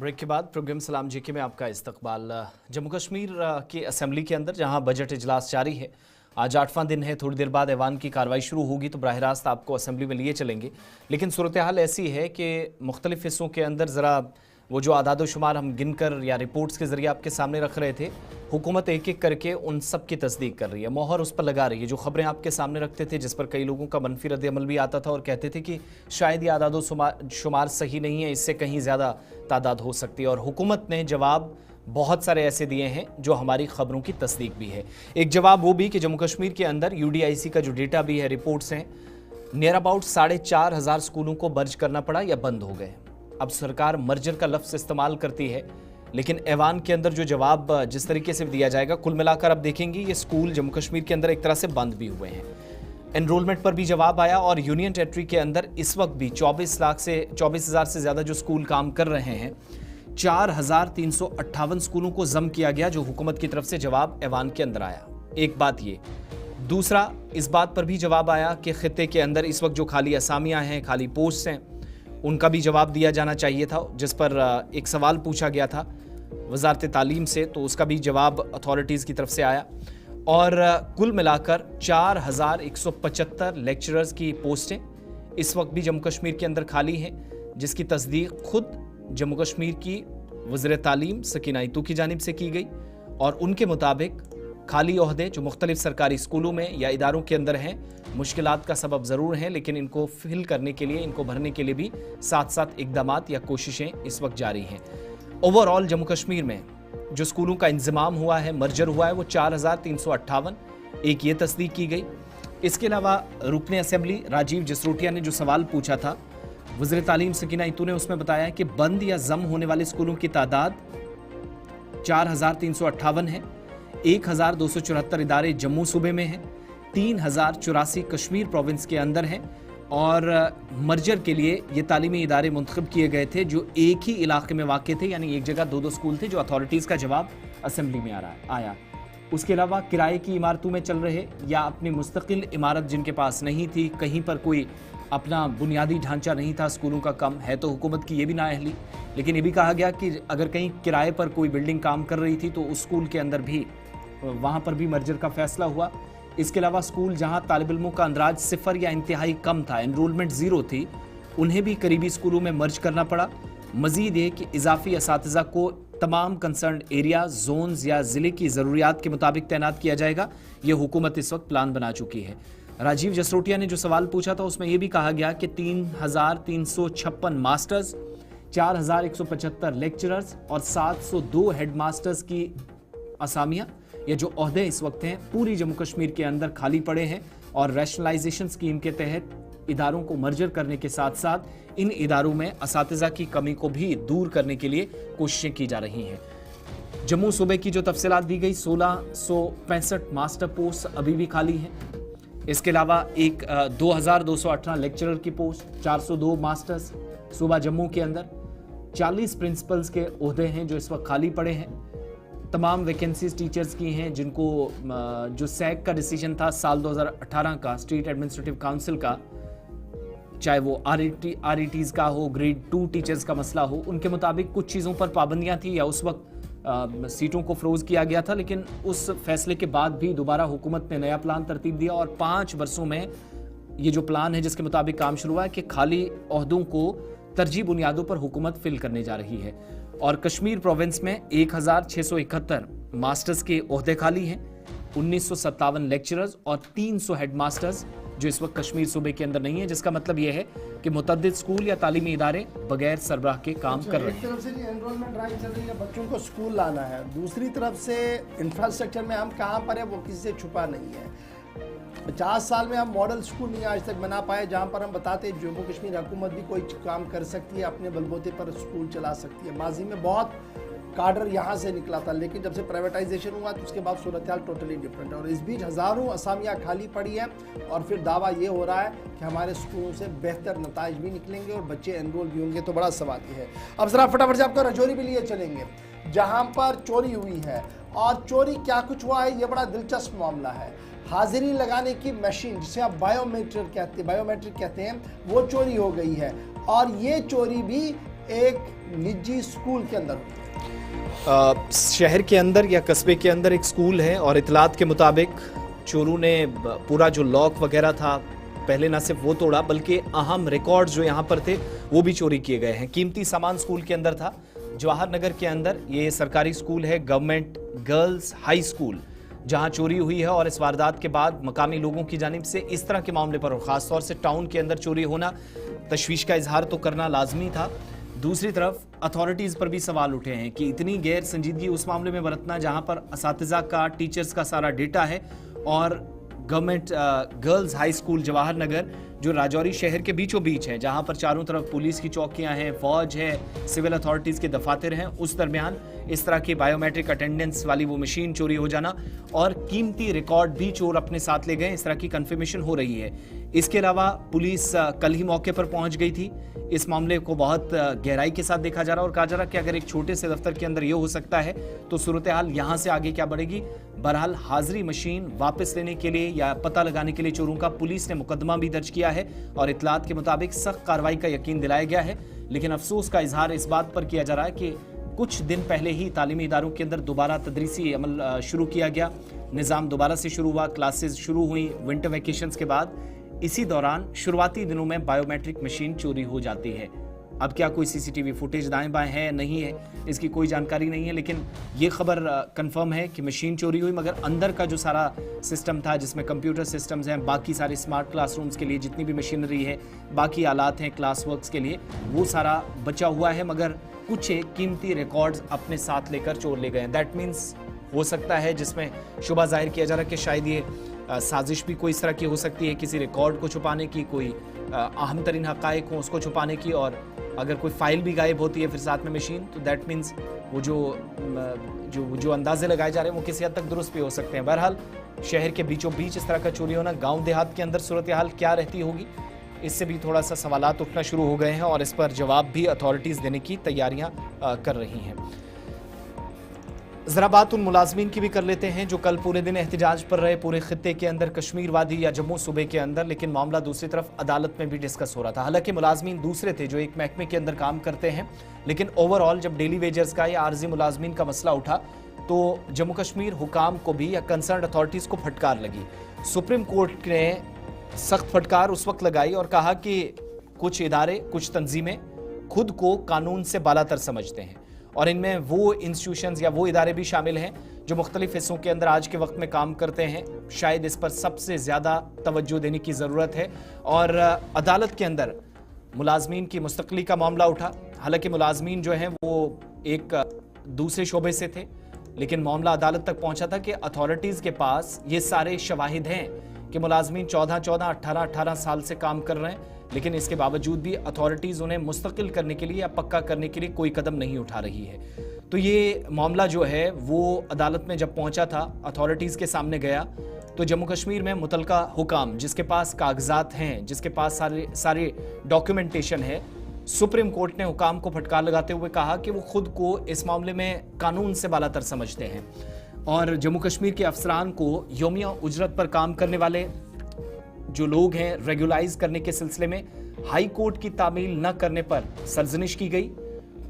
Speaker 2: ब्रेक के बाद प्रोग्राम सलाम जेके में आपका इस्तकबाल। जम्मू कश्मीर की असेंबली के अंदर जहां बजट इजलास जारी है, आज 8वां दिन है, थोड़ी देर बाद ऐवान की कार्रवाई शुरू होगी तो बराह रास्त आपको असेंबली में लिए चलेंगे। लेकिन सूरत हाल ऐसी है कि मुख्तलिफ हिस्सों के अंदर ज़रा वो जो आदाद शुमार हम गिनकर या रिपोर्ट्स के ज़रिए आपके सामने रख रहे थे, हुकूमत एक एक करके उन सब की तस्दीक कर रही है, मोहर उस पर लगा रही है। जो खबरें आपके सामने रखते थे, जिस पर कई लोगों का मनफी रद्द अमल भी आता था और कहते थे कि शायद ये आदाद शुमार सही नहीं है, इससे कहीं ज़्यादा तादाद हो सकती है, और हुकूमत ने जवाब बहुत सारे ऐसे दिए हैं जो हमारी खबरों की तस्दीक भी है। एक जवाब वो भी कि जम्मू कश्मीर के अंदर UDIC का जो डेटा भी है, रिपोर्ट्स हैं, नियर अबाउट 4,500 स्कूलों को मर्ज करना पड़ा या बंद हो गए। अब सरकार मर्जर का लफ्ज़ इस्तेमाल करती है, लेकिन ऐवान के अंदर जो जवाब जिस तरीके से दिया जाएगा, कुल मिलाकर अब देखेंगे ये स्कूल जम्मू कश्मीर के अंदर एक तरह से बंद भी हुए हैं। एनरोलमेंट पर भी जवाब आया और यूनियन टेरिटरी के अंदर इस वक्त भी 24,000 से ज़्यादा जो स्कूल काम कर रहे हैं, 4,358 स्कूलों को जम किया गया, जो हुकूमत की तरफ से जवाब ऐवान के अंदर आया। एक बात ये, दूसरा इस बात पर भी जवाब आया कि खित्ते के अंदर इस वक्त जो खाली असामियाँ हैं, खाली पोस्ट हैं, उनका भी जवाब दिया जाना चाहिए था, जिस पर एक सवाल पूछा गया था वजारत तालीम से, तो उसका भी जवाब अथॉरिटीज़ की तरफ से आया। और कुल मिलाकर 4,175 लेक्चरर्स की पोस्टें इस वक्त भी जम्मू कश्मीर के अंदर खाली हैं, जिसकी तस्दीक खुद जम्मू कश्मीर की वज़ीर तालीम सकीना ईतू की जानिब से की गई, और उनके मुताबिक खाली ओहदे जो मुख्तलिफ सरकारी स्कूलों में या इदारों के अंदर हैं, मुश्किलात का सबब ज़रूर हैं, लेकिन इनको फिल करने के लिए, इनको भरने के लिए भी साथ साथ इक़दामात या कोशिशें इस वक्त जारी हैं। ओवरऑल जम्मू कश्मीर में जो स्कूलों का इंतज़ाम हुआ है, मर्जर हुआ है, वो 4,358, एक ये तस्दीक की गई। इसके अलावा रुकने असेंबली राजीव जसरोटिया ने जो सवाल पूछा था, वज़ीर तालीम सकीना ईतू ने उसमें बताया कि बंद या जम होने वाले स्कूलों की तादाद 4,358 है। 1,274 इदारे जम्मू सूबे में हैं, 3,084 कश्मीर प्रोविंस के अंदर हैं, और मर्जर के लिए ये तालीमी इदारे मुंतखब किए गए थे जो एक ही इलाके में वाक़ थे, यानी एक जगह 2-2 स्कूल थे, जो अथॉरिटीज़ का जवाब असेंबली में आया। उसके अलावा किराए की इमारतों में चल रहे या अपनी मुस्तकिल इमारत जिनके पास नहीं थी, कहीं पर कोई अपना बुनियादी ढांचा नहीं था, स्कूलों का कम है, तो हुकूमत की ये भी नाअहली, लेकिन ये भी कहा गया कि अगर कहीं किराए पर कोई बिल्डिंग काम कर रही थी तो उस स्कूल के अंदर भी, वहाँ पर भी मर्जर का फैसला हुआ। इसके अलावा स्कूल जहाँ तालिब इल्मों का अंदाज 0 या इंतहाई कम था, एनरोलमेंट 0 थी, उन्हें भी करीबी स्कूलों में मर्ज करना पड़ा। मज़ीद ये कि इजाफी असातिज़ा को तमाम कंसर्न एरिया, जोन्स या ज़िले की ज़रूरियात के मुताबिक तैनात किया जाएगा। ये हुकूमत इस वक्त प्लान बना चुकी है। राजीव जसरोटिया ने जो सवाल पूछा था उसमें यह भी कहा गया कि 3,356 मास्टर्स, 4,175 लेक्चरर्स और 702 हेड मास्टर्स की असामियाँ, ये जो ओहदे इस वक्त हैं पूरी जम्मू कश्मीर के अंदर खाली पड़े हैं, और रैशनलाइजेशन स्कीम के तहत इदारों को मर्जर करने के साथ साथ इन इदारों में असातिज़ा की कमी को भी दूर करने के लिए कोशिशें की जा रही हैं। जम्मू सूबे की जो तफसीलात दी गई, 1,665 मास्टर पोस्ट अभी भी खाली हैं। इसके अलावा एक 2,218 लेक्चरर की पोस्ट, 402 मास्टर्स सूबा जम्मू के अंदर, 40 प्रिंसिपल्स के ओहदे हैं जो इस वक्त खाली पड़े हैं। तमाम वैकेंसीज टीचर्स की हैं जिनको जो सैक का डिसीजन था साल 2018 का, स्टेट एडमिनिस्ट्रेटिव काउंसिल का, चाहे वो RETs का हो, ग्रेड 2 टीचर्स का मसला हो, उनके मुताबिक कुछ चीज़ों पर पाबंदियां थी या उस वक्त सीटों को फ्रोज़ किया गया था, लेकिन उस फैसले के बाद भी दोबारा हुकूमत ने नया प्लान तरतीब दिया और 5 वर्षों में ये जो प्लान है जिसके मुताबिक काम शुरू हुआ है कि खाली ओहदों को तरजीह बुनियादों पर हुकूमत फिल करने जा रही है। और कश्मीर प्रोविंस में 1,671 मास्टर्स के ओहदे खाली हैं, 1957 लेक्चरर्स और 300 हेड मास्टर्स जो इस वक्त कश्मीर सूबे के अंदर नहीं है, जिसका मतलब यह है कि मुतअद्दिद स्कूल या तालीमी इदारे बगैर सरबराह के काम कर रहे हैं।
Speaker 1: एक तरफ से एनरोलमेंट ड्राइव चल रही है, बच्चों को स्कूल लाना है, दूसरी तरफ से इंफ्रास्ट्रक्चर में हम कहाँ पर है वो किसी से छुपा नहीं है। 50 साल में हम मॉडल स्कूल नहीं आज तक बना पाए जहाँ पर हम बताते हैं जम्मू कश्मीर हुकूमत भी कोई काम कर सकती है, अपने बलबूते पर स्कूल चला सकती है। माजी में बहुत काडर यहाँ से निकला था, लेकिन जब से प्राइवेटाइजेशन हुआ तो उसके बाद सूरत हाल टोटली डिफरेंट है, और इस बीच हज़ारों असामियाँ खाली पड़ी हैं, और फिर दावा ये हो रहा है कि हमारे स्कूलों से बेहतर नताइज भी निकलेंगे और बच्चे एनरोल भी होंगे। तो बड़ा सवाल ये है। अब ज़रा फटाफट से आपको रजौरी भी लिए चलेंगे जहाँ पर चोरी हुई है, और चोरी क्या कुछ हुआ है ये बड़ा दिलचस्प मामला है। हाजिरी लगाने की मशीन जिसे आप बायोमेट्रिक कहते हैं वो चोरी हो गई है, और ये चोरी भी एक निजी स्कूल के अंदर हुई है।
Speaker 2: शहर के अंदर या कस्बे के अंदर एक स्कूल है और इतलात के मुताबिक चोरों ने पूरा जो लॉक वगैरह था पहले ना सिर्फ वो तोड़ा बल्कि अहम रिकॉर्ड जो यहाँ पर थे वो भी चोरी किए गए हैं। कीमती सामान स्कूल के अंदर था। जवाहर नगर के अंदर ये सरकारी स्कूल है, गवर्नमेंट गर्ल्स हाई स्कूल, जहां चोरी हुई है। और इस वारदात के बाद मकामी लोगों की जानिब से इस तरह के मामले पर और खासतौर से टाउन के अंदर चोरी होना, तशवीश का इजहार तो करना लाजमी था। दूसरी तरफ अथॉरिटीज़ पर भी सवाल उठे हैं कि इतनी गैर संजीदगी उस मामले में बरतना जहां पर असातिज़ा का, टीचर्स का सारा डेटा है और government girls high school Jawahar Nagar जो राजौरी शहर के बीचों बीच है, जहां पर चारों तरफ पुलिस की चौकियां हैं, फौज है, सिविल अथॉरिटीज़ के दफातर हैं, उस दरमियान इस तरह की बायोमेट्रिक अटेंडेंस वाली वो मशीन चोरी हो जाना और कीमती रिकॉर्ड भी चोर अपने साथ ले गए, इस तरह की कन्फर्मेशन हो रही है। इसके अलावा पुलिस कल ही मौके पर पहुंच गई थी। इस मामले को बहुत गहराई के साथ देखा जा रहा है और कहा जा रहा है कि अगर एक छोटे से दफ्तर के अंदर ये हो सकता है तो सूरत हाल यहाँ से आगे क्या बढ़ेगी। बहरहाल हाजिरी मशीन वापस लेने के लिए या पता लगाने के लिए चोरों का पुलिस ने मुकदमा भी दर्ज किया है और इतलात के मुताबिक सख्त कार्रवाई का यकीन दिलाया गया है। लेकिन अफसोस का इजहार इस बात पर किया जा रहा है कि कुछ दिन पहले ही तालीमी इदारों के अंदर दोबारा तदरीसी अमल शुरू किया गया, निज़ाम दोबारा से शुरू हुआ, क्लासेस शुरू हुई विंटर वैकेशंस के बाद। इसी दौरान शुरुआती दिनों में बायोमेट्रिक मशीन चोरी हो जाती है। अब क्या कोई सीसीटीवी फुटेज दाएं बाएं है नहीं है, इसकी कोई जानकारी नहीं है, लेकिन ये खबर कंफर्म है कि मशीन चोरी हुई, मगर अंदर का जो सारा सिस्टम था जिसमें कंप्यूटर सिस्टम्स हैं, बाकी सारे स्मार्ट क्लासरूम्स के लिए जितनी भी मशीनरी है, बाकी आलात हैं क्लास वर्क्स के लिए, वो सारा बचा हुआ है, मगर कुछ एक कीमती रिकॉर्ड्स अपने साथ लेकर चोर ले गए। दैट मीन्स हो सकता है, जिसमें शुबा जाहिर किया जा रहा है कि शायद ये साजिश भी कोई इस तरह की हो सकती है, किसी रिकॉर्ड को छुपाने की, कोई अहम तरीन हक़ाइक़ हो उसको छुपाने की, और अगर कोई फाइल भी गायब होती है फिर साथ में मशीन, तो दैट मीन्स वो जो अंदाजे लगाए जा रहे हैं वो किसी हद तक दुरुस्त भी हो सकते हैं। बहरहाल शहर के बीचों बीच इस तरह का चोरी होना, गाँव देहात के अंदर सूरत हाल क्या रहती होगी, इससे भी थोड़ा सा सवालात उठना शुरू हो गए हैं और इस पर जवाब भी अथॉरिटीज़ देने की तैयारियां कर रही हैं। ज़रा बात उन मुलाजमीन की भी कर लेते हैं जो कल पूरे दिन एहतजाज पर रहे पूरे खित्ते के अंदर, कश्मीर वादी या जम्मू सूबे के अंदर, लेकिन मामला दूसरी तरफ अदालत में भी डिस्कस हो रहा था। हालांकि मुलाजमीन दूसरे थे जो एक महकमे के अंदर काम करते हैं, लेकिन ओवरऑल जब डेली वेजर्स का या आर्जी मुलाजमीन का मसला उठा तो जम्मू कश्मीर हुकाम को भी या कंसर्न अथॉरिटीज़ को फटकार लगी। सुप्रीम कोर्ट ने सख्त फटकार उस वक्त लगाई और कहा कि कुछ इदारे, कुछ तंजीमें खुद को कानून से बालातर समझते हैं और इनमें वो इंस्टीट्यूशंस या वो इदारे भी शामिल हैं जो मुख्तलिफ हिस्सों के अंदर आज के वक्त में काम करते हैं। शायद इस पर सबसे ज़्यादा तवज्जो देने की ज़रूरत है। और अदालत के अंदर मुलाजमीन की मुस्तक़ली का मामला उठा। हालांकि मुलाजमीन जो हैं वो एक दूसरे शोबे से थे, लेकिन मामला अदालत तक पहुंचा था कि अथॉरिटीज़ के पास ये सारे शवाहिद हैं कि मुलाजमीन 14-14, 18-18 साल से काम कर रहे हैं, लेकिन इसके बावजूद भी अथॉरिटीज़ उन्हें मुस्तकिल करने के लिए या पक्का करने के लिए कोई कदम नहीं उठा रही है। तो ये मामला जो है वो अदालत में जब पहुंचा था, अथॉरिटीज़ के सामने गया, तो जम्मू कश्मीर में मुतलका हुकाम जिसके पास कागजात हैं, जिसके पास सारे डॉक्यूमेंटेशन है, सुप्रीम कोर्ट ने हुकाम को फटकार लगाते हुए कहा कि वो खुद को इस मामले में कानून से बालातर समझते हैं और जम्मू कश्मीर के अफसरान को यौमिया उजरत पर काम करने वाले जो लोग हैं रेगुलाइज करने के सिलसिले में हाई कोर्ट की तामील न करने पर सरजनिश की गई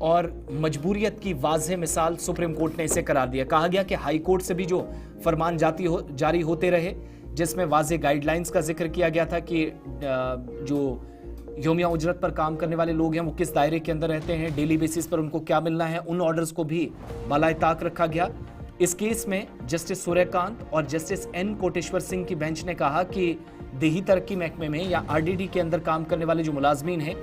Speaker 2: और मजबूरियत की वाज़ेह मिसाल सुप्रीम कोर्ट ने इसे करार दिया। कहा गया कि हाई कोर्ट से भी जो फरमान जारी होते रहे जिसमें वाज़ेह गाइडलाइंस का जिक्र किया गया था कि जो यौमिया उजरत पर काम करने वाले लोग हैं वो किस दायरे के अंदर रहते हैं, डेली बेसिस पर उनको क्या मिलना है, उन ऑर्डर्स को भी बालाए ताक रखा गया। इस केस में जस्टिस सूर्यकांत और जस्टिस एन कोटेश्वर सिंह की बेंच ने कहा कि देही तरक्की महकमे में या आरडीडी के अंदर काम करने वाले जो मुलाजमीन हैं,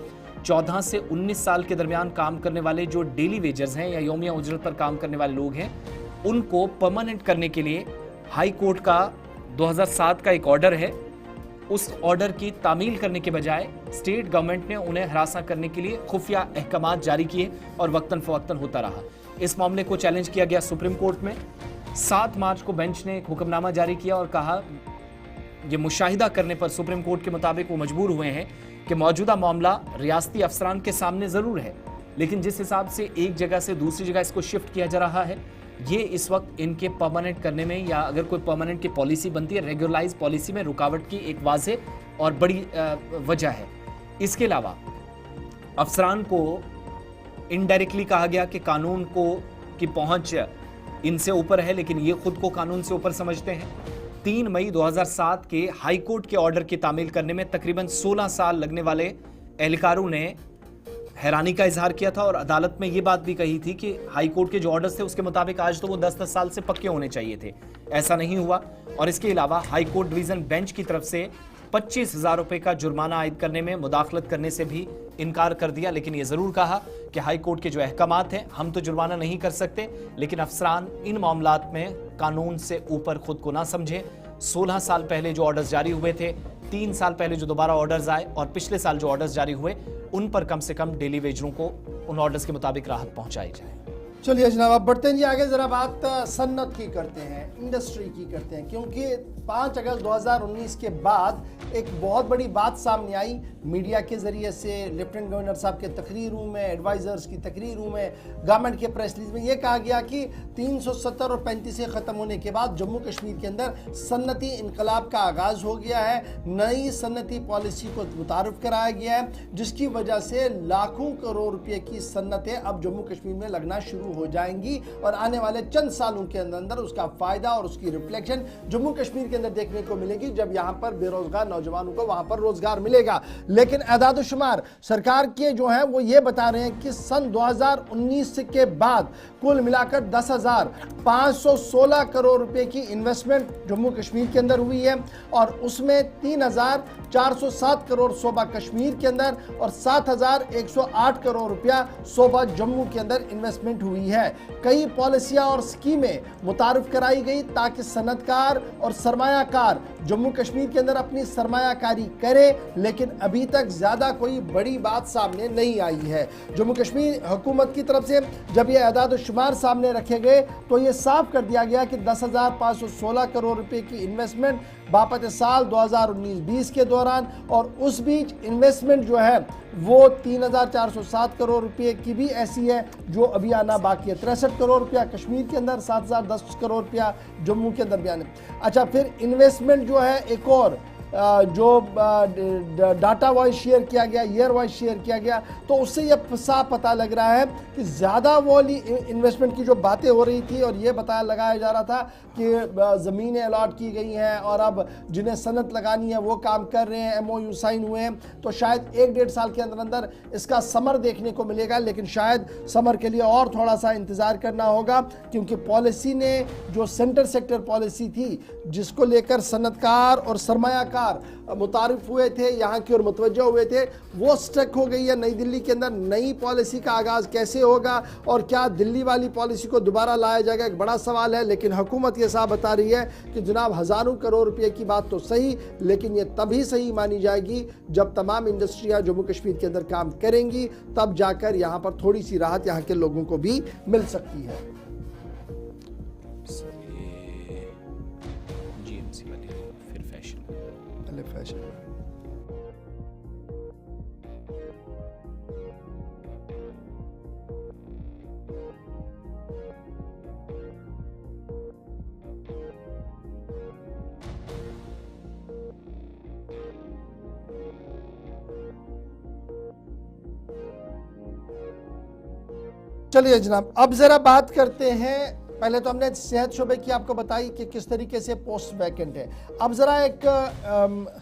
Speaker 2: 14 से 19 साल के दरमियान काम करने वाले जो डेली वेजर्स हैं या यौमिया उजरत पर काम करने वाले लोग हैं, उनको परमानेंट करने के लिए हाई कोर्ट का 2007 का एक ऑर्डर है। उस ऑर्डर की तामील करने के बजाय स्टेट गवर्नमेंट ने उन्हें हरासा करने के लिए खुफिया अहकामात जारी किए और वक्तन फवक्तन होता रहा। इस मामले को चैलेंज किया गया सुप्रीम कोर्ट में। 7 मार्च को बेंच ने एक हुक्मनामा जारी किया और कहा, ये मुशाहिदा करने पर सुप्रीम कोर्ट के मुताबिक वो मजबूर हुए हैं कि मौजूदा मामला रियासती अफसरान के सामने ज़रूर है, लेकिन जिस हिसाब से एक जगह से दूसरी जगह इसको शिफ्ट किया जा रहा है, ये इस वक्त इनके परमानेंट करने में या अगर कोई परमानेंट की पॉलिसी बनती है, रेगुलराइज पॉलिसी में रुकावट की एक वाज़ेह और बड़ी वजह है। इसके अलावा अफसरान को इनडायरेक्टली कहा गया कि कानून को की पहुंच इनसे ऊपर है, लेकिन ये खुद को कानून से ऊपर समझते हैं। 3 मई 2007 के हाई कोर्ट के ऑर्डर की तामील करने में तकरीबन 16 साल लगने वाले एहलकारों ने हैरानी का इजहार किया था और अदालत में यह बात भी कही थी कि हाई कोर्ट के जो ऑर्डर्स थे उसके मुताबिक आज तो वो 10-10 साल से पक्के होने चाहिए थे। ऐसा नहीं हुआ और इसके अलावा हाई कोर्ट डिवीजन बेंच की तरफ से 25,000 रुपए का जुर्माना आयद करने में मुदाखलत करने से भी इनकार कर दिया, लेकिन यह जरूर कहा कि हाई कोर्ट के जो अहकामात हैं हम तो जुर्माना नहीं कर सकते, लेकिन अफसरान इन मामलात में कानून से ऊपर खुद को ना समझे। 16 साल पहले जो ऑर्डर्स जारी हुए थे, 3 साल पहले जो दोबारा ऑर्डर्स आए और पिछले साल जो ऑर्डर्स जारी हुए, उन पर कम से कम डेली वेजरों को उन ऑर्डर्स के मुताबिक राहत पहुंचाई जाए।
Speaker 1: चलिए जनाब, अब बढ़ते हैं जी आगे। जरा बात सन्नत की करते हैं, इंडस्ट्री की करते हैं, क्योंकि 5 अगस्त 2019 के बाद एक बहुत बड़ी बात सामने आई मीडिया के जरिए से, लेफ्टिनेंट गवर्नर साहब के तकरीरों में, एडवाइजर्स की तकरीरों में, गवर्नमेंट के प्रेस रिलीज में यह कहा गया कि 370 और 35 से ख़त्म होने के बाद जम्मू कश्मीर के अंदर सन्नती इनकलाब का आगाज़ हो गया है। नई सन्नती पॉलिसी को मुतारफ़ कराया गया है, जिसकी वजह से लाखों करोड़ रुपये की सन्नतें अब जम्मू कश्मीर में लगना शुरू हो जाएंगी और आने वाले चंद सालों के अंदर उसका फायदा और उसकी रिफ्लेक्शन जम्मू कश्मीर के अंदर देखने को मिलेगी, जब यहां पर बेरोजगार नौजवानों को वहां पर रोजगार मिलेगा। लेकिन एदाद-ओ-शुमार सरकार के जो है वो ये बता रहे हैं कि सन 2019 के बाद कुल मिलाकर 10,516 करोड़ रुपए की इन्वेस्टमेंट जम्मू कश्मीर के अंदर हुई है और उसमें 3,407 करोड़ सूबा कश्मीर के अंदर और 7,108 करोड़ रुपया सूबा जम्मू के अंदर इन्वेस्टमेंट हुई है। कई पॉलिसियां और स्कीमें मुतारिफ कराई गई ताकि सनतकार और सरमायाकार जम्मू कश्मीर के अंदर अपनी सरमायाकारी करे, लेकिन अभी तक ज्यादा कोई बड़ी बात सामने नहीं आई है। जम्मू कश्मीर हुकूमत की तरफ से जब ये एदाद शुमार सामने रखे गए तो ये साफ कर दिया गया कि 10,516 करोड़ रुपए की इन्वेस्टमेंट बापत साल 2019-20 के दौरान, और उस बीच इन्वेस्टमेंट जो है वो 3,407 करोड़ रुपए की भी ऐसी है जो अभी आना बाकी है। 63 करोड़ रुपया कश्मीर के अंदर, 7,010 करोड़ रुपया जम्मू के अंदर भी आने। अच्छा, फिर इन्वेस्टमेंट जो है एक और जो डाटा वाइज शेयर किया गया, ईयर वाइज शेयर किया गया, तो उससे यह साफ पता लग रहा है कि ज़्यादा वाली इन्वेस्टमेंट की जो बातें हो रही थी और ये बताया लगाया जा रहा था कि ज़मीनें अलॉट की गई हैं और अब जिन्हें सनत लगानी है वो काम कर रहे हैं, MOU साइन हुए हैं, तो शायद 1-1.5 साल के अंदर अंदर इसका समर देखने को मिलेगा। लेकिन शायद समर के लिए और थोड़ा सा इंतज़ार करना होगा, क्योंकि पॉलिसी ने जो सेंटर सेक्टर पॉलिसी थी जिसको लेकर सनतकार और सरमायाकार मुतारिफ हुए थे, यहाँ की ओर मुतवज्जह हुए थे, वो स्टक हो गई है। नई दिल्ली के अंदर नई पॉलिसी का आगाज़ कैसे होगा और क्या दिल्ली वाली पॉलिसी को दोबारा लाया जाएगा, एक बड़ा सवाल है। लेकिन हुकूमत ये साफ बता रही है कि जनाब हज़ारों करोड़ रुपए की बात तो सही, लेकिन ये तभी सही मानी जाएगी जब तमाम इंडस्ट्रियाँ जम्मू कश्मीर के अंदर काम करेंगी, तब जाकर यहाँ पर थोड़ी सी राहत यहाँ के लोगों को भी मिल सकती है। फैशन चलिए जनाब, अब जरा बात करते हैं। पहले तो हमने सेहत शोबे की आपको बताई कि किस तरीके से पोस्ट वैकेंट है। अब जरा एक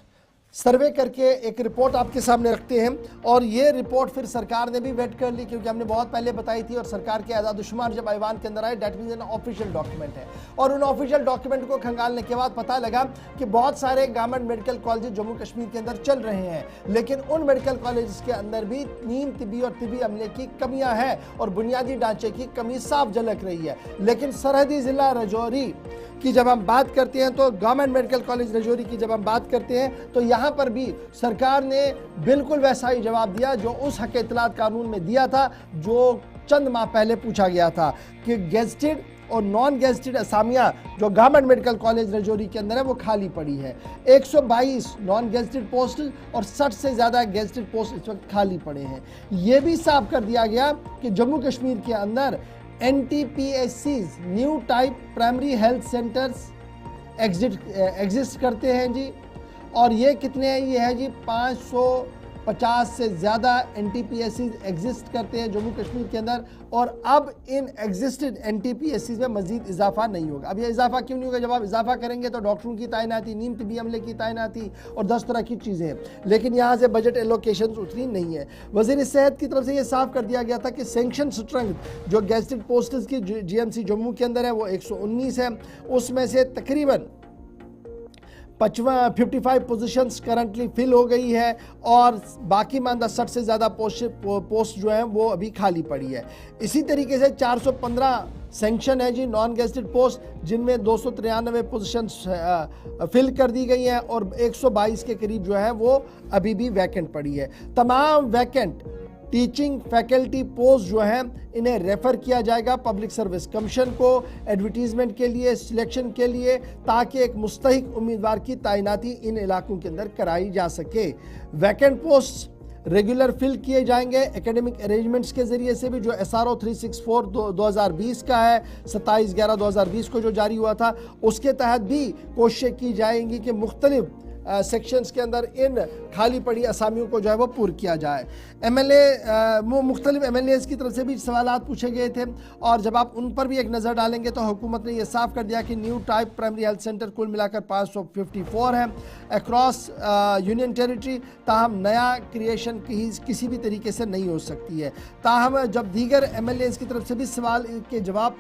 Speaker 1: सर्वे करके एक रिपोर्ट आपके सामने रखते हैं, और ये रिपोर्ट फिर सरकार ने भी वेट कर ली, क्योंकि हमने बहुत पहले बताई थी और सरकार के आदाद-ओ-शुमार जब ऐवान के अंदर आए, that means an official document है, और उन ऑफिशियल डॉक्यूमेंट को खंगालने के बाद पता लगा कि बहुत सारे government medical college Jammu Kashmir के अंदर चल रहे हैं, लेकिन उन मेडिकल कॉलेज के अंदर भी नीम तिबी और तिबी अमले की कमियाँ हैं और बुनियादी ढांचे की कमी साफ झलक रही है। लेकिन सरहदी ज़िला रजौरी की जब हम बात करते हैं, तो गवर्नमेंट मेडिकल कॉलेज रजौरी की जब हम बात करते हैं, तो यहाँ पर भी सरकार ने बिल्कुल वैसा ही जवाब दिया जो उस हक इत्तलात कानून में दिया था, जो चंद माह पहले पूछा गया था कि गेजेटेड और नॉन गेजेटेड असामियाँ जो गवर्नमेंट मेडिकल कॉलेज रजौरी के अंदर है वो खाली पड़ी है। 122 नॉन गेजेटेड पोस्ट और 60 से ज़्यादा गेजेटेड पोस्ट इस वक्त खाली पड़े हैं। ये भी साफ कर दिया गया कि जम्मू कश्मीर के अंदर NTPSCs new type primary health centres exist करते हैं जी, और ये कितने हैं? ये है जी 50 से ज़्यादा NTPSCs एग्जिस्ट करते हैं जम्मू कश्मीर के अंदर, और अब इन एग्जिस्टेड NTPSCs में मज़ीद इजाफा नहीं होगा। अब ये इजाफा क्यों नहीं होगा? जब आप इजाफा करेंगे तो डॉक्टरों की तैनाती, नीम तिबी अमले की तैनाती और 10 तरह की चीज़ें, लेकिन यहाँ से बजट एलोकेशन उतनी नहीं है। वज़ीर सेहत की तरफ से ये साफ कर दिया गया था कि सेंक्शन स्ट्रेंथ जो गेस्टेड पोस्ट्स की GMC जम्मू के अंदर है वो 119 है, उसमें से तकरीबन 55 पोजीशंस करंटली फिल हो गई है और बाकी मानदा 60 से ज़्यादा पोस्ट जो हैं वो अभी खाली पड़ी है। इसी तरीके से 415 सेंक्शन है जी नॉन गेस्टेड पोस्ट, जिनमें 293 पोजीशंस फिल कर दी गई हैं और 122 के करीब जो है वो अभी भी वैकेंट पड़ी है। तमाम वैकेंट टीचिंग फैकल्टी पोस्ट जो हैं इन्हें रेफ़र किया जाएगा पब्लिक सर्विस कमीशन को एडवर्टीज़मेंट के लिए, सिलेक्शन के लिए, ताकि एक मुस्तहिक उम्मीदवार की तैनाती इन इलाकों के अंदर कराई जा सके। वैकेंट पोस्ट रेगुलर फिल किए जाएंगे एकेडमिक अरेंजमेंट्स के ज़रिए से भी, जो SRO 364 2020 का है 27/11/2020 को जो जारी हुआ था, उसके तहत भी कोशिशें की जाएंगी कि मुख्तलिफ सेक्शंस के अंदर इन खाली पड़ी असामियों को जो है वो पूर किया जाए। मुख्तलिफ MLAs की तरफ से भी सवालात पूछे गए थे और जब आप उन पर भी एक नज़र डालेंगे तो हुकूमत ने यह साफ कर दिया कि new type primary health centre कुल मिलाकर 554 है अक्रॉस यूनियन टेरिटरी। ताहम नया क्रिएशन किसी भी तरीके से नहीं हो सकती है। ताहम जब दीगर MLAs की तरफ से भी सवाल के जवाब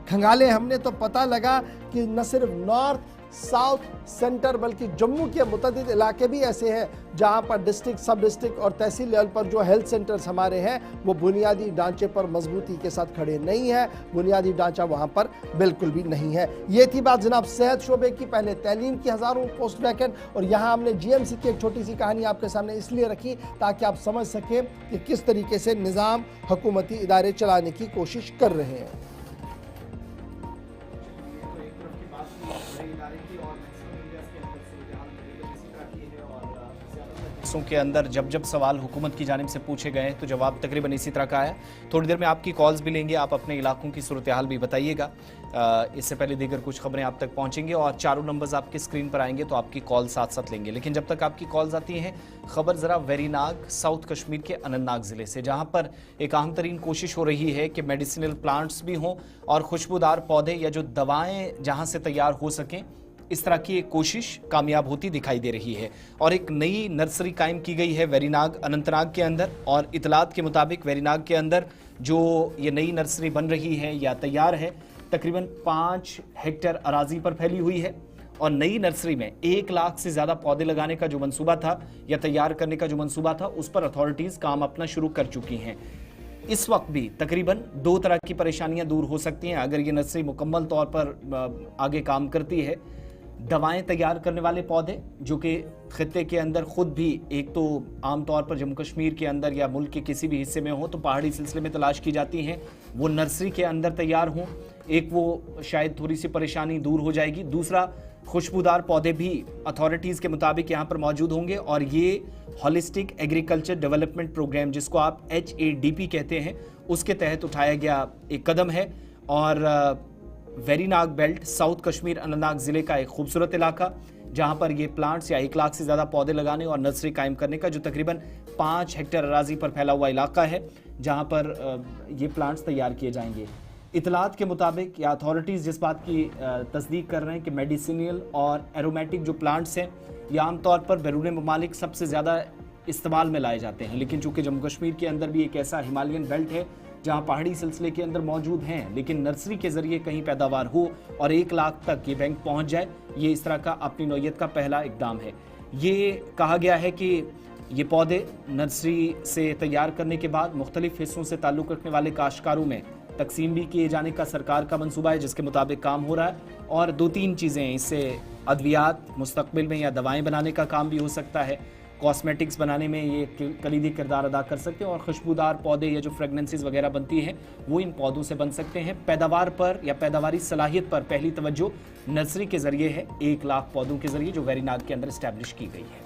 Speaker 1: खंगाले हमने तो पता लगा कि न सिर्फ नॉर्थ साउथ सेंटर बल्कि जम्मू के मुतअद्दिद इलाके भी ऐसे हैं जहां पर डिस्ट्रिक्ट, सब डिस्ट्रिक्ट और तहसील लेवल पर जो हेल्थ सेंटर्स हमारे हैं वो बुनियादी ढांचे पर मजबूती के साथ खड़े नहीं है, बुनियादी ढांचा वहां पर बिल्कुल भी नहीं है। ये थी बात जनाब सेहत शोबे की। पहले तैलीम की हज़ारों पोस्ट वैकेंट, और यहाँ हमने GMC की एक छोटी सी कहानी आपके सामने इसलिए रखी ताकि आप समझ सकें कि किस तरीके से निज़ाम हुकूमती इदारे चलाने की कोशिश कर रहे हैं।
Speaker 2: के अंदर जब जब सवाल हुकूमत की जानिब से पूछे गए तो जवाब तकरीबन इसी तरह का है। थोड़ी देर में आपकी कॉल्स भी लेंगे, आप अपने इलाकों की सूरत हाल भी बताइएगा। इससे पहले दीगर कुछ खबरें आप तक पहुंचेंगी और चारों नंबर्स आपकी स्क्रीन पर आएंगे तो आपकी कॉल साथ साथ लेंगे। लेकिन जब तक आपकी कॉल्स आती हैं, खबर ज़रा वेरीनाग साउथ कश्मीर के अनंतनाग ज़िले से, जहां पर एक अहम तरीन कोशिश हो रही है कि मेडिसिनल प्लांट्स भी हों और खुशबूदार पौधे या जो दवाएँ जहाँ से तैयार हो सकें, इस तरह की एक कोशिश कामयाब होती दिखाई दे रही है। और एक नई नर्सरी कायम की गई है वेरीनाग अनंतनाग के अंदर, और इतलात के मुताबिक वेरीनाग के अंदर जो ये नई नर्सरी बन रही है या तैयार है तकरीबन 5 हेक्टेयर अराजी पर फैली हुई है। और नई नर्सरी में 1 लाख से ज़्यादा पौधे लगाने का जो मंसूबा था या तैयार करने का जो मंसूबा था, उस पर अथॉरिटीज़ काम अपना शुरू कर चुकी हैं। इस वक्त भी तकरीबन 2 तरह की परेशानियां दूर हो सकती हैं अगर ये नर्सरी मुकम्मल तौर पर आगे काम करती है। दवाएं तैयार करने वाले पौधे जो कि खित्ते के अंदर खुद भी एक तो आमतौर पर जम्मू कश्मीर के अंदर या मुल्क के किसी भी हिस्से में हो तो पहाड़ी सिलसिले में तलाश की जाती हैं, वो नर्सरी के अंदर तैयार हों। एक वो शायद थोड़ी सी परेशानी दूर हो जाएगी। दूसरा, खुशबूदार पौधे भी अथॉरिटीज़ के मुताबिक यहाँ पर मौजूद होंगे और ये हॉलिस्टिक एग्रीकल्चर डेवलपमेंट प्रोग्राम, जिसको आप HADP कहते हैं, उसके तहत उठाया गया एक कदम है। और वेरीनाग बेल्ट साउथ कश्मीर अनंतनाग ज़िले का एक खूबसूरत इलाका, जहां पर ये प्लांट्स या 1 लाख से ज़्यादा पौधे लगाने और नर्सरी कायम करने का जो तकरीबन 5 हेक्टेयर अराजी पर फैला हुआ इलाका है, जहां पर ये प्लांट्स तैयार किए जाएंगे। इतलात के मुताबिक या अथॉरिटीज़ जिस बात की तस्दीक कर रहे हैं कि मेडिसिनल और एरोमेटिक जो प्लांट्स हैं ये आमतौर पर बैरून ममालिक सबसे ज़्यादा इस्तेमाल में लाए जाते हैं, लेकिन चूँकि जम्मू कश्मीर के अंदर भी एक ऐसा हिमालयन बेल्ट है जहां पहाड़ी सिलसिले के अंदर मौजूद हैं, लेकिन नर्सरी के जरिए कहीं पैदावार हो और 1 लाख तक ये बैंक पहुंच जाए, ये इस तरह का अपनी नौयत का पहला इकदाम है। ये कहा गया है कि ये पौधे नर्सरी से तैयार करने के बाद मुख्तलिफ हिस्सों से ताल्लुक़ रखने वाले काश्तकारों में तकसीम भी किए जाने का सरकार का मंसूबा है, जिसके मुताबिक काम हो रहा है। और 2-3 चीज़ें, इससे अद्वियात मुस्तकबिल में या दवाएँ बनाने का काम भी हो सकता है, कॉस्मेटिक्स बनाने में ये कलीदी किरदार अदा कर सकते हैं, और खुशबूदार पौधे या जो फ्रेगनेंसेस वगैरह बनती हैं वो इन पौधों से बन सकते हैं। पैदावार पर या पैदावारी सलाहियत पर पहली तवज्जो नर्सरी के ज़रिए है, 1 लाख पौधों के ज़रिए जो वेरीनाग के अंदर इस्टेब्लिश की गई है।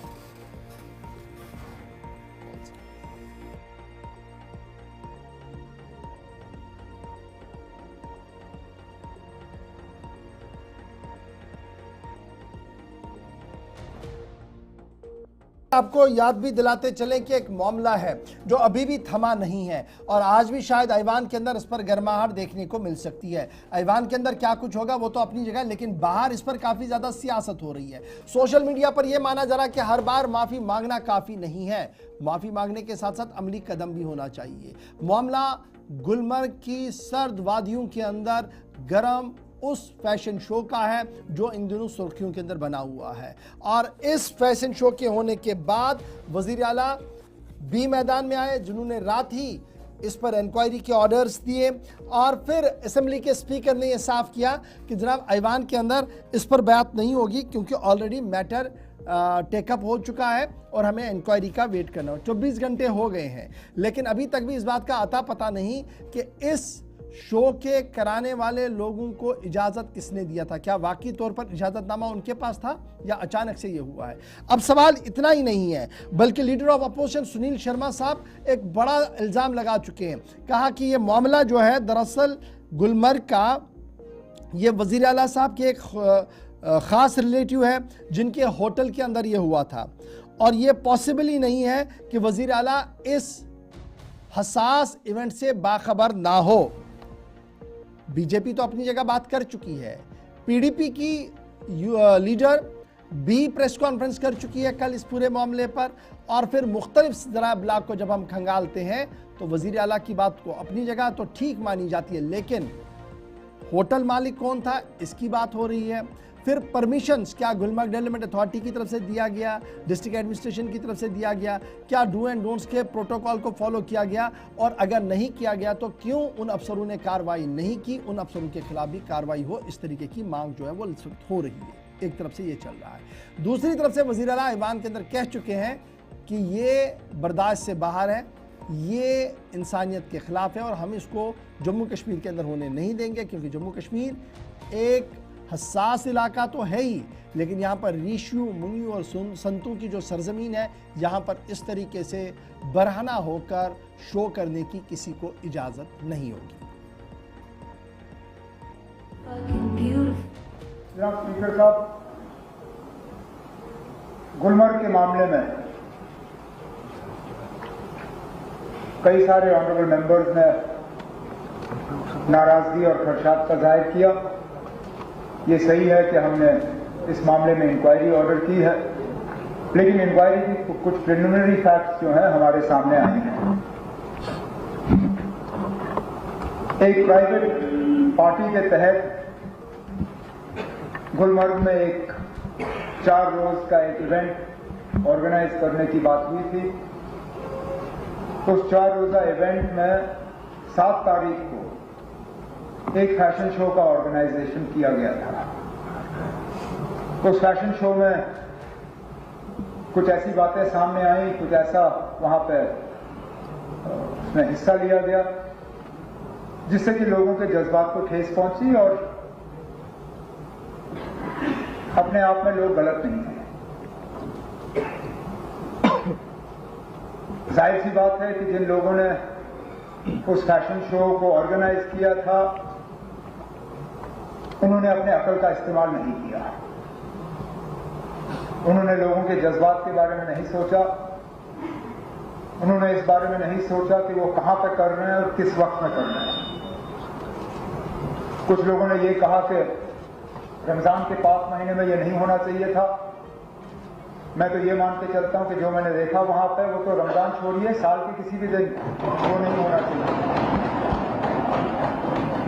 Speaker 1: आपको याद भी दिलाते चलें कि एक मामला है जो अभी भी थमा नहीं है और आज भी शायद ऐवान के अंदर इस पर गर्माहट देखने को मिल सकती है। ऐवान के अंदर क्या कुछ होगा वो तो अपनी जगह, लेकिन बाहर इस पर काफ़ी ज़्यादा सियासत हो रही है। सोशल मीडिया पर यह माना जा रहा है कि हर बार माफ़ी मांगना काफ़ी नहीं है, माफ़ी मांगने के साथ साथ अमली कदम भी होना चाहिए। मामला गुलमर्ग की सर्द वादियों के अंदर गर्म उस फैशन शो का है जो इन दिनों सुर्खियों के अंदर बना हुआ है और इस फैशन शो के होने के बाद वजीर आला भी मैदान में आए, जिन्होंने रात ही इस पर इंक्वायरी के ऑर्डर्स दिए और फिर असेंबली के स्पीकर ने यह साफ किया कि जनाब ऐवान के अंदर इस पर बात नहीं होगी क्योंकि ऑलरेडी मैटर टेकअप हो चुका है और हमें इंक्वायरी का वेट करना है। 24 घंटे हो गए हैं लेकिन अभी तक भी इस बात का अता पता नहीं कि इस शो के कराने वाले लोगों को इजाज़त किसने दिया था। क्या वाकई तौर पर इजाज़तनामा उनके पास था या अचानक से ये हुआ है। अब सवाल इतना ही नहीं है बल्कि leader of opposition Sunil Sharma साहब एक बड़ा इल्ज़ाम लगा चुके हैं। कहा कि ये मामला जो है दरअसल गुलमर्ग का ये वज़ीर आला साहब के एक ख़ास रिलेटिव है जिनके होटल के अंदर ये हुआ था और ये पॉसिबल ही नहीं है कि वज़ीर आला इस हसास इवेंट से बाखबर ना हो। बीजेपी तो अपनी जगह बात कर चुकी है, पीडीपी की लीडर भी प्रेस कॉन्फ्रेंस कर चुकी है कल इस पूरे मामले पर और फिर मुख्तलिफ ज़रा ब्लॉक को जब हम खंगालते हैं तो वज़ीर आला की बात को अपनी जगह तो ठीक मानी जाती है, लेकिन होटल मालिक कौन था इसकी बात हो रही है। फिर परमिशंस क्या गुलमर्ग डेवलपमेंट अथॉरिटी की तरफ से दिया गया, डिस्ट्रिक्ट एडमिनिस्ट्रेशन की तरफ से दिया गया, क्या डू एंड डोंट्स के प्रोटोकॉल को फॉलो किया गया और अगर नहीं किया गया तो क्यों उन अफसरों ने कार्रवाई नहीं की, उन अफसरों के खिलाफ भी कार्रवाई हो, इस तरीके की मांग जो है वो इस वक्त हो रही है। एक तरफ से ये चल रहा है, दूसरी तरफ से वज़ीर आला ऐवान के अंदर कह चुके हैं कि ये बर्दाश्त से बाहर है, ये इंसानियत के ख़िलाफ़ है और हम इसको जम्मू कश्मीर के अंदर होने नहीं देंगे क्योंकि जम्मू कश्मीर एक हसास इलाका तो है ही, लेकिन यहाँ पर ऋषियों मुनियों और संतों की जो सरजमीन है, यहाँ पर इस तरीके से बरहना होकर शो करने की किसी को इजाज़त नहीं होगी।
Speaker 9: जनाब स्पीकर साहब, गुलमर्ग के मामले में कई सारे ऑनरेबल मेंबर्स ने नाराजगी और खदशात का जाहिर किया। ये सही है कि हमने इस मामले में इंक्वायरी ऑर्डर की है, लेकिन इंक्वायरी की कुछ प्रिलिमिनरी फैक्ट्स जो हैं हमारे सामने आए हैं। एक प्राइवेट पार्टी के तहत गुलमर्ग में एक 4 रोज का एक इवेंट ऑर्गेनाइज करने की बात हुई थी। उस 4 रोजा इवेंट में 7 तारीख को एक फैशन शो का ऑर्गेनाइजेशन किया गया था। उस फैशन शो में कुछ ऐसी बातें सामने आई, कुछ ऐसा वहां पे उसमें हिस्सा लिया गया जिससे कि लोगों के जज्बात को ठेस पहुंची और अपने आप में लोग गलत नहीं हैं। जाहिर सी बात है कि जिन लोगों ने उस फैशन शो को ऑर्गेनाइज किया था उन्होंने अपने अकल का इस्तेमाल नहीं किया। उन्होंने लोगों के जज्बात के बारे में नहीं सोचा, उन्होंने इस बारे में नहीं सोचा कि वो कहां पे कर रहे हैं और किस वक्त में कर रहे हैं। कुछ लोगों ने ये कहा कि रमजान के पाक महीने में ये नहीं होना चाहिए था। मैं तो ये मान के चलता हूं कि जो मैंने देखा वहां पे वो तो रमजान छोड़िए साल के किसी भी दिन वो नहीं होना चाहिए।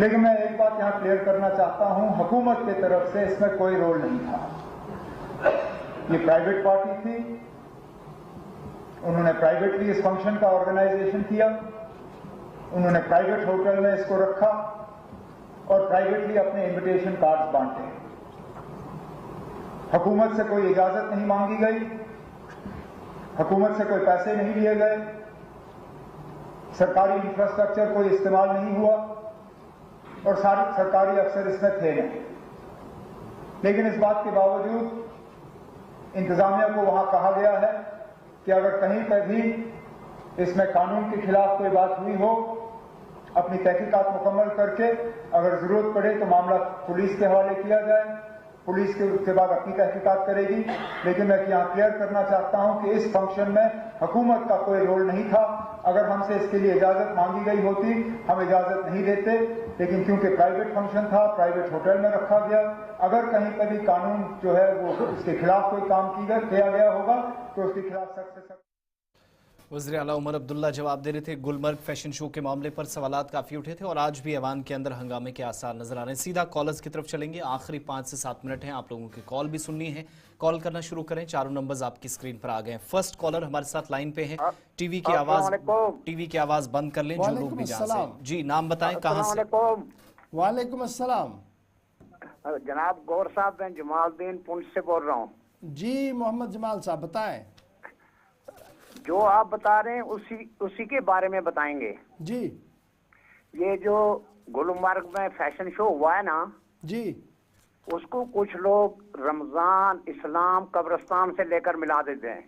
Speaker 9: लेकिन मैं एक बात यहां क्लियर करना चाहता हूं, हुकूमत की तरफ से इसमें कोई रोल नहीं था। ये प्राइवेट पार्टी थी, उन्होंने प्राइवेटली इस फंक्शन का ऑर्गेनाइजेशन किया, उन्होंने प्राइवेट होटल में इसको रखा और प्राइवेटली अपने इनविटेशन कार्ड्स बांटे। हुकूमत से कोई इजाजत नहीं मांगी गई, हुकूमत से कोई पैसे नहीं लिए गए, सरकारी इंफ्रास्ट्रक्चर कोई इस्तेमाल नहीं हुआ और सारे सरकारी अफसर इसमें थे नहीं। लेकिन इस बात के बावजूद इंतजामिया को वहां कहा गया है कि अगर कहीं पर भी इसमें कानून के खिलाफ कोई बात हुई हो, अपनी तहकीकात मुकम्मल करके अगर जरूरत पड़े तो मामला पुलिस के हवाले किया जाए पुलिस के उसके बाद अपनी तहकीकात करेगी। लेकिन मैं यहाँ क्लियर करना चाहता हूं कि इस फंक्शन में हुकूमत का कोई रोल नहीं था। अगर हमसे इसके लिए इजाजत मांगी गई होती हम इजाजत नहीं देते, लेकिन क्योंकि प्राइवेट फंक्शन था, प्राइवेट होटल में रखा गया, अगर कहीं पर भी कानून जो है वो उसके खिलाफ कोई काम किया गया होगा तो उसके खिलाफ सख्त से सख्त।
Speaker 2: वज़ीर आला उमर अब्दुल्ला जवाब दे रहे थे। गुलमर्ग फैशन शो के मामले पर सवालात काफ़ी उठे थे और आज भी ऐवान के अंदर हंगामे के आसार नजर आ रहे हैं। सीधा कॉलर्स की तरफ चलेंगे, आखिरी 5 से 7 मिनट हैं, आप लोगों की कॉल भी सुननी है। कॉल करना शुरू करें, चारों नंबर्स आपकी स्क्रीन पर आ गए हैं। फर्स्ट कॉलर हमारे साथ लाइन पे है। टीवी की आवाज बंद कर लें जो लोग भी जान से। जी नाम बताएं, कहाँ से?
Speaker 1: वालेकुम अस्सलाम।
Speaker 10: जनाब गौर साहब, मैं जमालुद्दीन पुंछ से बोल रहा हूँ।
Speaker 1: जी मोहम्मद जमाल साहब बताएं।
Speaker 10: जो आप बता रहे हैं उसी के बारे में बताएंगे
Speaker 1: जी।
Speaker 10: ये जो गुलमर्ग में फैशन शो हुआ है ना
Speaker 1: जी,
Speaker 10: उसको कुछ लोग रमजान, इस्लाम, कब्रिस्तान से लेकर मिला देते हैं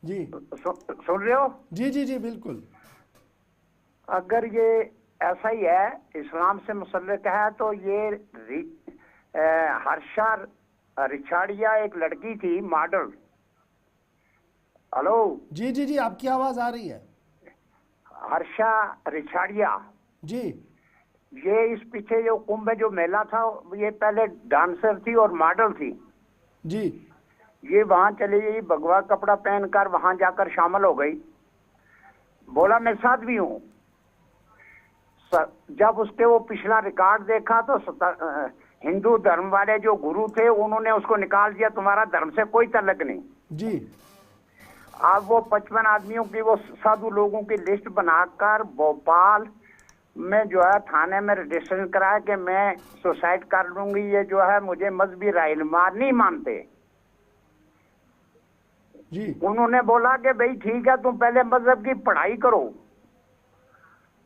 Speaker 1: जी।
Speaker 10: सुन रहे हो?
Speaker 1: जी जी जी बिल्कुल।
Speaker 10: अगर ये ऐसा ही है, इस्लाम से मुसल्लक है, तो ये हर्षा रिछाड़िया एक लड़की थी मॉडल। हेलो
Speaker 1: जी जी जी, आपकी आवाज आ रही है।
Speaker 10: हर्षा रिछाड़िया
Speaker 1: जी,
Speaker 10: ये इस पीछे जो कुंभ में जो मेला था, ये पहले डांसर थी और मॉडल थी
Speaker 1: जी।
Speaker 10: ये वहां चली गई, भगवा कपड़ा पहनकर वहां जाकर शामिल हो गई। बोला मैं साथ भी हूँ। जब उसके वो पिछला रिकॉर्ड देखा तो हिंदू धर्म वाले जो गुरु थे उन्होंने उसको निकाल दिया, तुम्हारा धर्म से कोई तल्लक नहीं
Speaker 1: जी।
Speaker 10: अब वो 55 आदमियों की वो साधु लोगों की लिस्ट बनाकर भोपाल में जो है थाने में रजिस्ट्रेशन कराया कि मैं सुसाइड कर लूंगी, ये जो है मुझे मजहबी रहनुमा नहीं मानते
Speaker 1: जी।
Speaker 10: उन्होंने बोला कि भाई ठीक है, तुम पहले मजहब की पढ़ाई करो,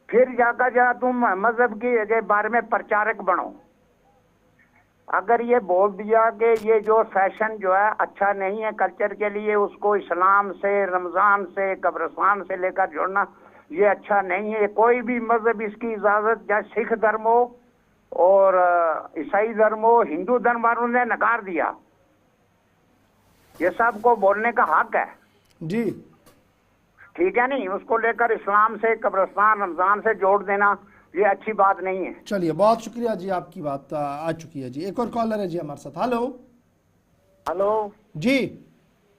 Speaker 10: फिर जाकर तुम मजहब के बारे में प्रचारक बनो। अगर ये बोल दिया कि ये जो फैशन जो है अच्छा नहीं है कल्चर के लिए, उसको इस्लाम से, रमजान से, कब्रिस्तान से लेकर जोड़ना ये अच्छा नहीं है, कोई भी मजहब इसकी इजाजत, चाहे सिख धर्म हो और ईसाई धर्म हो, हिंदू धर्म वालों ने नकार दिया। ये सब को बोलने का हक है
Speaker 1: जी,
Speaker 10: ठीक है नहीं? उसको लेकर इस्लाम से, कब्रिस्तान, रमजान से जोड़ देना ये अच्छी बात नहीं है।
Speaker 1: चलिए बहुत शुक्रिया जी, आपकी बात आ चुकी है जी। एक और कॉलर है जी हमारे साथ। हेलो
Speaker 10: हेलो
Speaker 1: जी।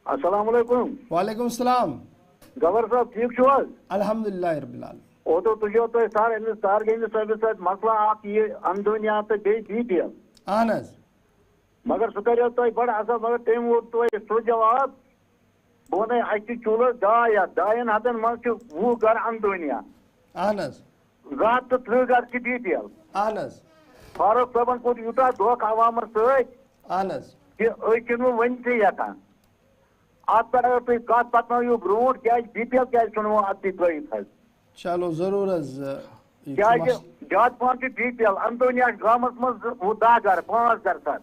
Speaker 10: अस्सलाम वालेकुम।
Speaker 1: वालेकुम सलाम।
Speaker 10: गवर साहब ठीक छो?
Speaker 1: अल्हम्दुलिल्लाह रब्बिल आलमीन।
Speaker 10: ओ तो तुझे तो सार गई सर्विस मसला आप ये अंदुनिया पे डिटेल
Speaker 1: अहनज
Speaker 10: मगर सह कर तुम बड़ असल, मगर तम वो तुम सो जवाब बोन चूल दायन हतन मज 20 घर अंदुनिया
Speaker 1: अहनज
Speaker 10: रात तो 30 घर की डिटेल
Speaker 1: अहनज।
Speaker 10: फारूक साहबन कोर यूटा धोख आवाम
Speaker 1: अहनज
Speaker 10: कि वन यहां अत पे अगर तुम कत पकनो ब्रो क्या डिटेल क्या सुनो अत त्रित।
Speaker 1: चलो जरूर
Speaker 10: क्या ज्यादा पान डिटेल अंदुनिया गामस मज 10 घर 5 घर सर।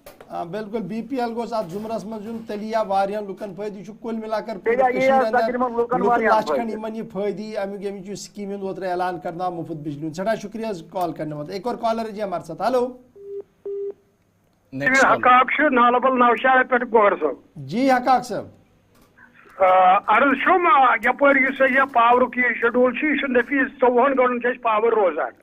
Speaker 1: बिल्कुल BPL गोस अत जुमरस मज तलिया वारियन लुकन फायदे कुल मिलाकर फायदे अमुक स्कीम ओतर ऐलान करना मुफ्त बिजली। सड़ा शुक्रिया कॉल करने वाले। एक और कॉलर है जी हमारे साथ। हेलो
Speaker 11: नालबल नौशाद पे गौर साहब।
Speaker 1: जी हकाक साहब
Speaker 11: अर्ज यपर यह पावर शेड्यूल नफीस 14 गंटन पावर रोजान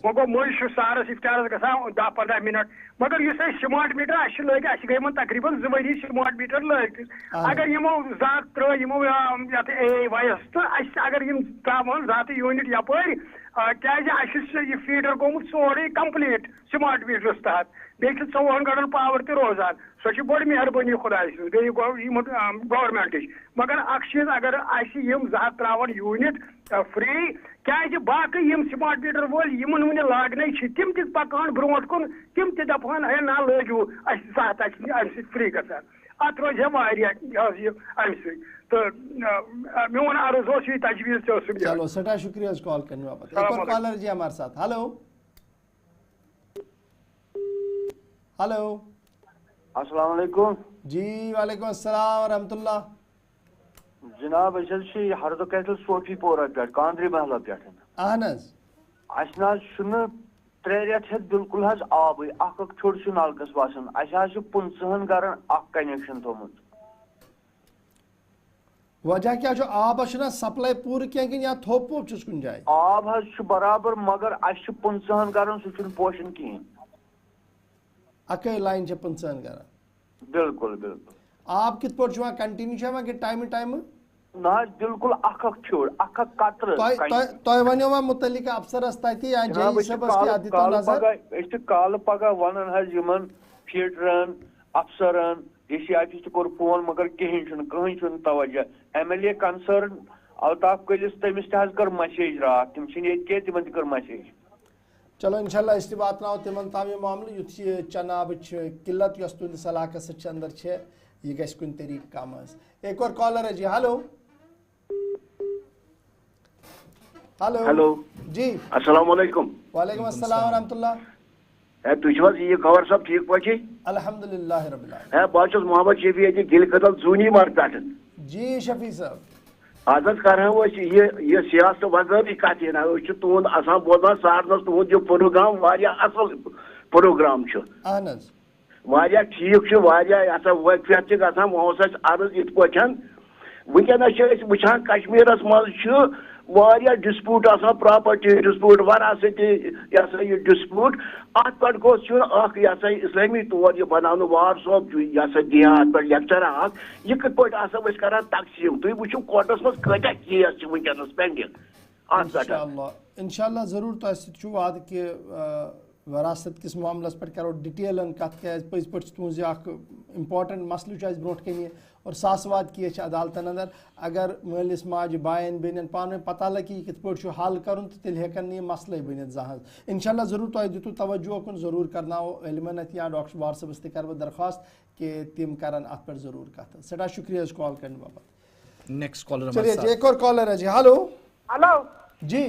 Speaker 11: वो गो मुझ सारस इफ्तारस ग 10-15 मिनट मगर स्मार्ट मीटर लग गई तकरीबन 2 वरी स्मार्ट मीटर लग अगर यमो जात त्रो यमो AIS तो अगर त्रावन जात यूनिट यपर क्या फीडर गोमुत सोरे कंप्लीट स्मार्ट मीटरस तहत बे 14 घंटन पावर तो रोजान सो बड़ मेहरबानी खुदा बे गवर्नमेंट मगर अख चीज अगर जात त्रावन यूनिट फ्री क्या बाकी स्मार्ट मीटर वोल वन लागन तम तकान ब्रोट कुन तम दपान है ना लगू अम फ्री ग अत रोज अम तो मोन अर्ज तजवीज।
Speaker 1: चलो सटा शुक्रिया कॉल करने वापस। एक और कॉलर जी हमारे साथ। हेलो हेलो
Speaker 12: अस्सलाम वालेकुम जी।
Speaker 1: वालेकुम अस्सलाम व रहमतुल्लाह।
Speaker 12: जनाब हरद कैसल सोफी पोरा पे कांद्री महला पे
Speaker 1: अहनज
Speaker 12: अस 3 रेत है बिल्कुल हज आब अख छोड़ नलकस बसान अस 50 गरन कनेक्शन थोमुत
Speaker 1: वजह क्या आब सप्लाई पूर कह या थोप वोप कुन जाए
Speaker 12: आब बराबर मगर अस 50 गरन सह पोशन कहें
Speaker 1: अकै लाइन 50 गरन
Speaker 12: बिल्कुल बिल्कुल
Speaker 1: आब कित पे कंटिन्यू कि टाइम टाइम
Speaker 12: ना बिल्कुल अख छोड़ अख कतर
Speaker 1: तय वनो वा मुतलिक अफसरस तति या जई सबस के आदित नजर
Speaker 12: काल पगह वनन हज यमन फीडरन अफसरन डीसी ऑफिस कोर फोन मगर कहीं तवज्जो एमएलए कंसर्न अल्ताफ कलिस तमिस कर मैसेज रात तम ये तिमन कर मैसेज
Speaker 1: चलो इंशाल्लाह इस बात ना तिमन ताम यह मामले युथ चनाब किल्लत यस तुंदिस इलाकस अंदर यह गस कुन तरीक कम एक और कॉलर है जी हेलो हेलो
Speaker 13: हेलो
Speaker 1: जी
Speaker 13: अस्सलाम वालेकुम
Speaker 1: वालेकुम अस्सलाम रहमतुल्लाह
Speaker 13: तुझ ये खबर सब ठीक पे
Speaker 1: अल्हम्दुलिल्लाह रब्बिल आलमीन
Speaker 13: बहुत मोहम्मद शफी ये गिल कदल जूनी मार पे
Speaker 1: जी शफी साहब
Speaker 13: आज कर ये सियासत वगैरह कत ना तुंद आसान बोजान सारनस तुंद यह प्रोग्राम असल प्रोग्राम ठीक वैफियत ग वोस अर्ज इत पे वनस वुचान कश्मीरस मज डिस्प्यूट प्रॉपर्टी डिस्प्यूट वरासत यह डिस्प्यूट अत पे गोस इस्लामी तौर यह बनान वार सोब दिहात पे लेक्चर यह कत पे कर तकसीम तुम वो कोर्टस मज कत केस वनस पेंडिंग
Speaker 1: इंशाल्लाह जरूर तो वाद कि वरासत किस मामलस पे करो डिटेलन कत पज पे तुज इम्पोर्टेंट मसलू ब्रो कन और सासवाद किए अदालतन अंदर अगर मलिस माज बायन बेन पान पता लगी कित पे हल कर तो तेल हेकन यह मसले बनित जहाज इंशाल्लाह जरूर तो दितु तवज्जो कुन जरूर करनाओ इल्मन या डॉक्टर वार सबस तह कर दरख्वास्त कि तिम करन अत पे जरूर कत सड़ा शुक्रिया कॉल करने बाबत
Speaker 2: नेक्स्ट कॉलर
Speaker 1: चलिए एक और कॉलर है जी हेलो
Speaker 14: हेलो
Speaker 1: जी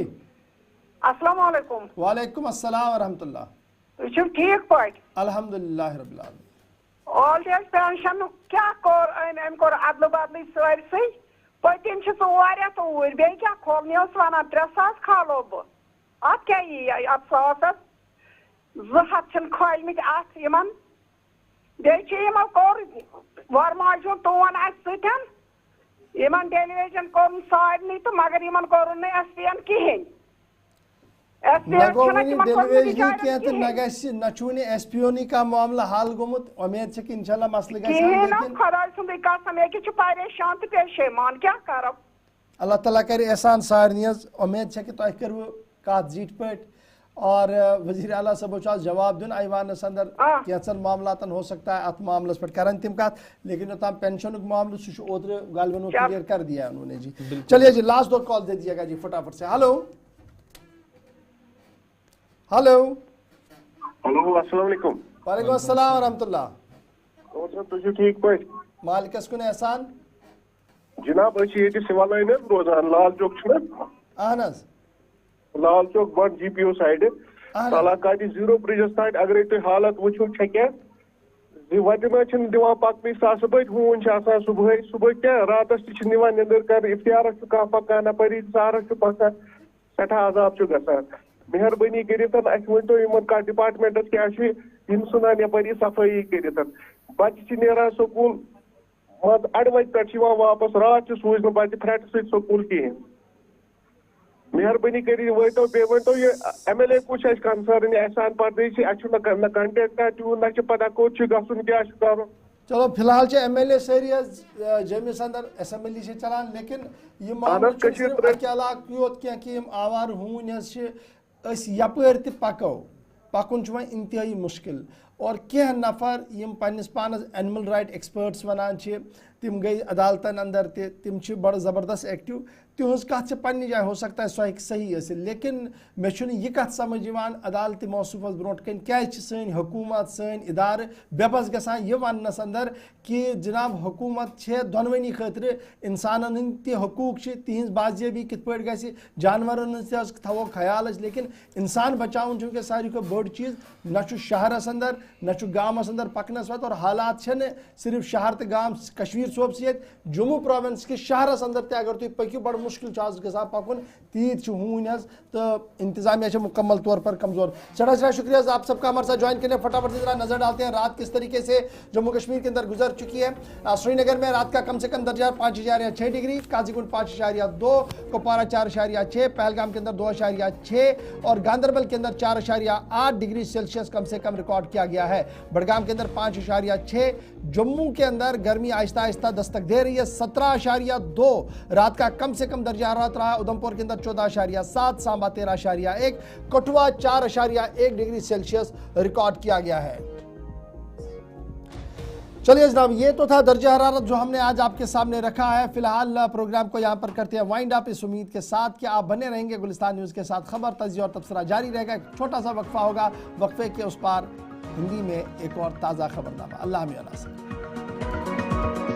Speaker 14: अस्सलाम वालेकुम
Speaker 1: वालेकुम अस्सलाम व रहमतुल्लाह
Speaker 14: तुम ठीक पे
Speaker 1: अल्हम्दुलिल्लाह रब्बिल आलमीन
Speaker 14: ओल्ड एज पेंशन क्या कोर अम कोर अदल बदल सरसै पतिम तूर बे क्या खोलने वन 3,000 खालो बह अत क्या यी अत 200 खोलमित अत यमन बेमो कोर वरमाजू तोन अन यमन टेलीविजन कोर सारे तो मगर यमन कोर SPN कहें
Speaker 1: SPO का मामला हाल गोमुत उम्मीद कि इंशाल्लाह मसले
Speaker 14: परेशान तो पेशेमान क्या करो
Speaker 1: अल्लाह ताला कर एहसान सारनी उम्मीद कि तुम करू कत जीत पे और वजीर आला सब जवाब दिन ऐवानस अंदर कैंसन मामलातन हो सकता है अत मामलस पे कर तम कत लेकिन योताम पेंशन मामला सह ओत्र गालवन क्लियर कर दिया उन्होंने जी चलिए जी लास्ट 2 कॉल दे दीजिएगा जी फटाफट से हेलो हेलो
Speaker 15: हेलो अस्सलाम वालेकुम
Speaker 1: वालेकुम अस्सलाम व रहमतुल्लाह
Speaker 15: और सब तुझे ठीक पे
Speaker 1: मालिकस कुन एहसान
Speaker 15: जनाब ये सिविल लाइन रोजान लाल चौक
Speaker 1: अहन
Speaker 15: Lal Chowk but GPO side तलाकात 0 bridges तट अगर तुम हालत वो क्या वत दिवान पकन सास बत हून सुबह सुबह क्या रात निवान निंदर कर इफ्तियारस पकान अपरी सारस पकान सठा अजाब गसान मेहरबानी कर वन कह डिपार्टमेंटस क्या सुनान यपरी सफाई कर बच्चे नीरान स्कूल मत 8 बजे पे वापस रात सूज बच्चे फ्रेट सत स्कूल कहें मेहरबानी कर वो बे वो ये MLA कुछ कंसर्न एहसान परदेशी ना कंटेक्ट तून ना पता कोत गन क्या कर
Speaker 1: चलो फिलहाल MLA सारी जमिस अंदर असेंबली से चलान लेकिन ये मामला योत कि आवार हून यपर तको पकुन इंतहाई मुश्किल और कह नफर यम पन्निस पानस एनिमल राइट एक्सपर्ट्स वनान तिम गई अदालतन अंदर तिम बड़ ज़बरदस्त एक्टिव तिहज कत पन्नी जाए हो सकता है सह सही लेकिन मे यह कत समझ अदालत मौसूफस ब्रो कन क्या सन हुकूमत सन इदार बेबस गसान यह वनस अंदर कि जनाब हुकूमत दोनवनी खतर इंसान हंद हकूक तिहज बाजियबी कित पे ग जानवरन थवो ख्याल लेकिन इंसान बचावन चूँकि सारी को बड़ चीज़ न शहरस अंदर न गामस अंदर पकनस वत और हालात सिर्फ शहर तो गाम कश्मीर सोबसियत जम्मू प्रोविंस के शहरस अंदर ते अगर तुम पकियो बड़ मुश्किल गसान पकुन तीत हून तो इंतजामिया मुकम्मल तौर पर कमजोर। चढ़ा शुक्रिया आप सबका हमारे साथ ज्वाइन करने। फटाफट से जरा नजर डालते हैं रात किस तरीके से जम्मू कश्मीर के अंदर गुजर चुकी है। श्रीनगर में रात का कम से कम दर्जा 5.6 डिग्री, काजीगुंड 5.2, कुपवारा 4.6, पहलगाम के अंदर 2.6 और गांधरबल के अंदर 4.8 डिग्री सेल्सियस कम से कम रिकॉर्ड किया गया है। बड़गाम के अंदर 5.6, जम्मू के अंदर गर्मी आहिस्ता आहिस्ता दस्तक दे रही है। 17.2 रात का कम से कम दर्जा हरारत रहा। उधमपुर के अंदर 14.7, Samba 13.1, Kathua 4.1 degree Celsius record किया गया है। चलिए जनाब, ये तो था दर्जा हरारत जो हमने आज आपके सामने रखा है। फिलहाल प्रोग्राम को यहाँ पर करते हैं वाइंड अप, इस उम्मीद के साथ कि आप बने रहेंगे गुलिस्तान न्यूज़ के साथ। खबर, तज्जिया और तबसरा जारी रहेगा। एक छोटा सा वक्फा होगा, वक्फे के उस पार हिंदी में एक और ताज़ा खबरनामा। अल्लाह मियां नासिर।